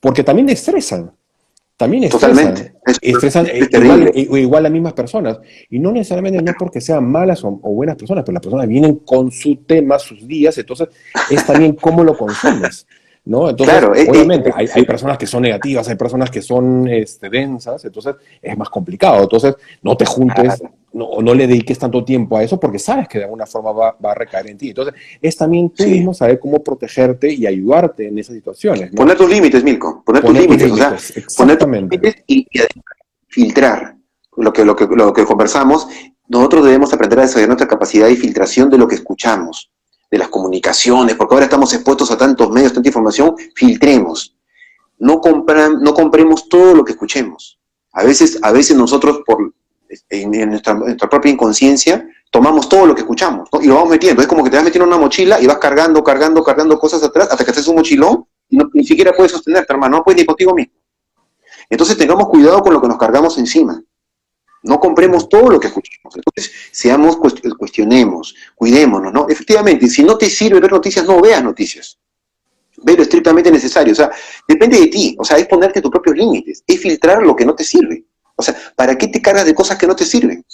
porque también totalmente. estresan Es terrible. igual las mismas personas, y no necesariamente no porque sean malas o buenas personas, pero las personas vienen con su tema, sus días, entonces es también cómo lo consumes, ¿no? Entonces, Claro, obviamente, hay personas que son negativas, hay personas que son densas, entonces es más complicado, entonces no te juntes, no le dediques tanto tiempo a eso porque sabes que de alguna forma va a recaer en ti, entonces es también tú sí. mismo saber cómo protegerte y ayudarte en esas situaciones, ¿no? Poner tus límites, Milko, poner tus Poner tus límites, o sea, límites, poner tus exactamente. límites y además filtrar lo que conversamos. Nosotros debemos aprender a desarrollar nuestra capacidad de filtración de lo que escuchamos, de las comunicaciones, porque ahora estamos expuestos a tantos medios, tanta información, filtremos. No compremos todo lo que escuchemos. A veces nosotros, en nuestra propia inconsciencia, tomamos todo lo que escuchamos, ¿no? Y lo vamos metiendo. Es como que te vas metiendo en una mochila y vas cargando cosas atrás hasta que haces un mochilón y ni siquiera puedes sostenerte, hermano, no puedes ni contigo mismo. Entonces tengamos cuidado con lo que nos cargamos encima. No compremos todo lo que escuchamos. Entonces, cuestionemos, cuidémonos, ¿no? Efectivamente, si no te sirve ver noticias, no veas noticias. Ve lo estrictamente necesario. O sea, depende de ti. O sea, es ponerte tus propios límites. Es filtrar lo que no te sirve. O sea, ¿para qué te cargas de cosas que no te sirven?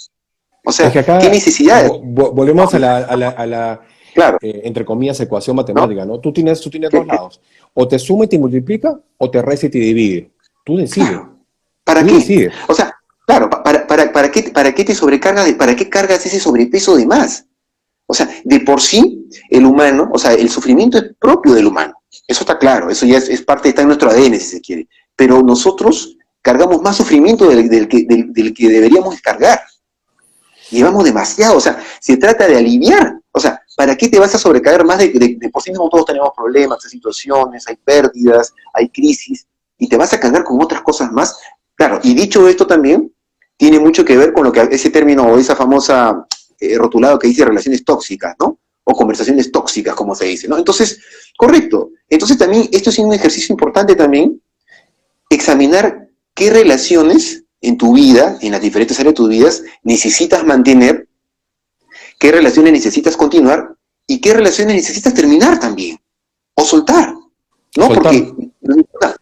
O Es sea, que ¿qué acá necesidades? volvemos a la, Claro, entre comillas, ecuación ¿no? matemática, ¿no? Tú tienes dos ¿Qué? lados. O te suma y te multiplica, o te resta y te divide. Tú decides. Claro. ¿Para Tú qué? decides. O sea, claro, ¿para qué te sobrecargas? ¿Para qué cargas ese sobrepeso de más? O sea, de por sí, el humano, o sea, el sufrimiento es propio del humano. Eso está claro, eso ya es parte, está en nuestro ADN, si se quiere. Pero nosotros cargamos más sufrimiento del que deberíamos cargar. Llevamos demasiado, o sea, se trata de aliviar. O sea, ¿para qué te vas a sobrecaer más de por sí mismo? Todos tenemos problemas, hay situaciones, hay pérdidas, hay crisis, y te vas a cargar con otras cosas más. Claro, y dicho esto también, tiene mucho que ver con lo que ese término o esa famosa rotulado que dice relaciones tóxicas, ¿no? O conversaciones tóxicas, como se dice, ¿no? Entonces, correcto. Entonces también, esto es un ejercicio importante también, examinar qué relaciones en tu vida, en las diferentes áreas de tu vida, necesitas mantener, qué relaciones necesitas continuar y qué relaciones necesitas terminar también, o soltar, ¿no? Soltar. Porque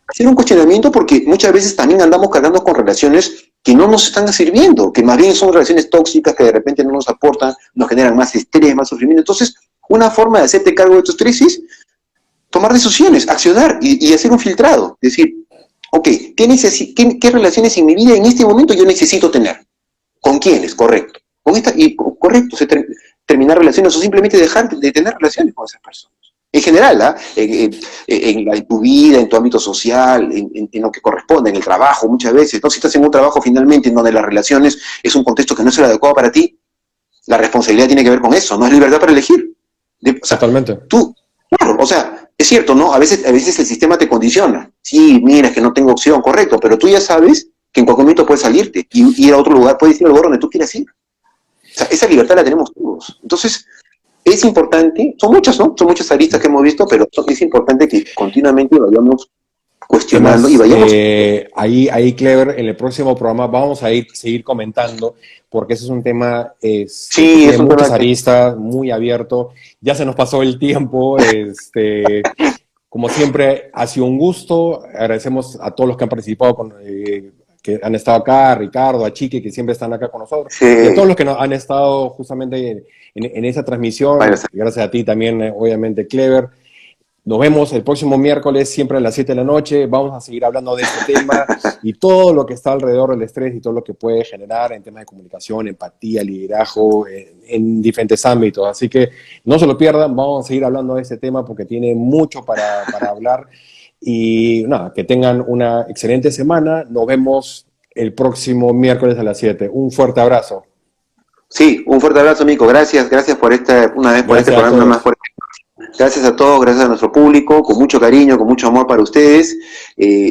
hacer un cuestionamiento porque muchas veces también andamos cargando con relaciones que no nos están sirviendo, que más bien son relaciones tóxicas que de repente no nos aportan, nos generan más estrés, más sufrimiento. Entonces, una forma de hacerte cargo de tu estrés es tomar decisiones, accionar y hacer un filtrado. Decir, ok, ¿qué relaciones en mi vida en este momento yo necesito tener? ¿Con quiénes? Correcto. Correcto, terminar relaciones o simplemente dejar de tener relaciones con esas personas. En general, ¿ah? En tu vida, en tu ámbito social, en lo que corresponde, en el trabajo, muchas veces, ¿no? Si estás en un trabajo finalmente en donde las relaciones es un contexto que no es el adecuado para ti, la responsabilidad tiene que ver con eso, no es libertad para elegir. O sea, Totalmente. claro, o sea, es cierto, ¿no? A veces el sistema te condiciona. Sí, mira, es que no tengo opción, correcto, pero tú ya sabes que en cualquier momento puedes salirte y ir a otro lugar, puedes ir al lugar donde tú quieras ir. O sea, esa libertad la tenemos todos. Entonces, es importante, son muchas, ¿no? Son muchas aristas que hemos visto, pero es importante que continuamente vayamos cuestionando Además, y vayamos... ahí, Clever, en el próximo programa vamos a seguir comentando, porque ese es un tema que Sí, tiene es un muchas tema que... aristas, muy abierto. Ya se nos pasó el tiempo. Como siempre, ha sido un gusto. Agradecemos a todos los que han participado, que han estado acá, a Ricardo, a Chiqui, que siempre están acá con nosotros, y a todos Sí, los que han estado justamente en esa transmisión. vaya, Gracias a ti también, obviamente, Clever. Nos vemos el próximo miércoles, siempre a las 7 de la noche. Vamos a seguir hablando de este tema y todo lo que está alrededor del estrés y todo lo que puede generar en temas de comunicación, empatía, liderazgo, en diferentes ámbitos. Así que no se lo pierdan, vamos a seguir hablando de este tema porque tiene mucho para hablar. Y nada, que tengan una excelente semana. Nos vemos el próximo miércoles a las 7. Un fuerte abrazo. sí, un fuerte abrazo, Mico. Gracias, gracias por una vez por este Gracias a programa, una más todos. por... Gracias a todos, gracias a nuestro público, con mucho cariño, con mucho amor para ustedes.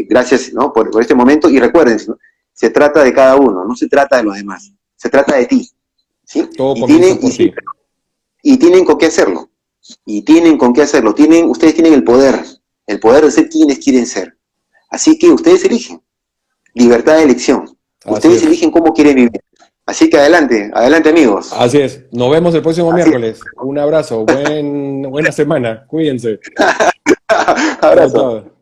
Gracias, ¿no? por este momento. Y recuerden, ¿no? Se trata de cada uno, no se trata de los demás, se trata de ti. ¿Sí? Todo comienza por ti. Y tienen con qué hacerlo. Y tienen con qué hacerlo. Ustedes tienen el poder de ser quienes quieren ser. Así que ustedes eligen. Libertad de elección. Así Ustedes es. eligen cómo quieren vivir. Así que adelante, adelante amigos. Así es. Nos vemos el próximo Así es. miércoles. Un abrazo. Buena semana. Cuídense. Chao, Abrazo. chao.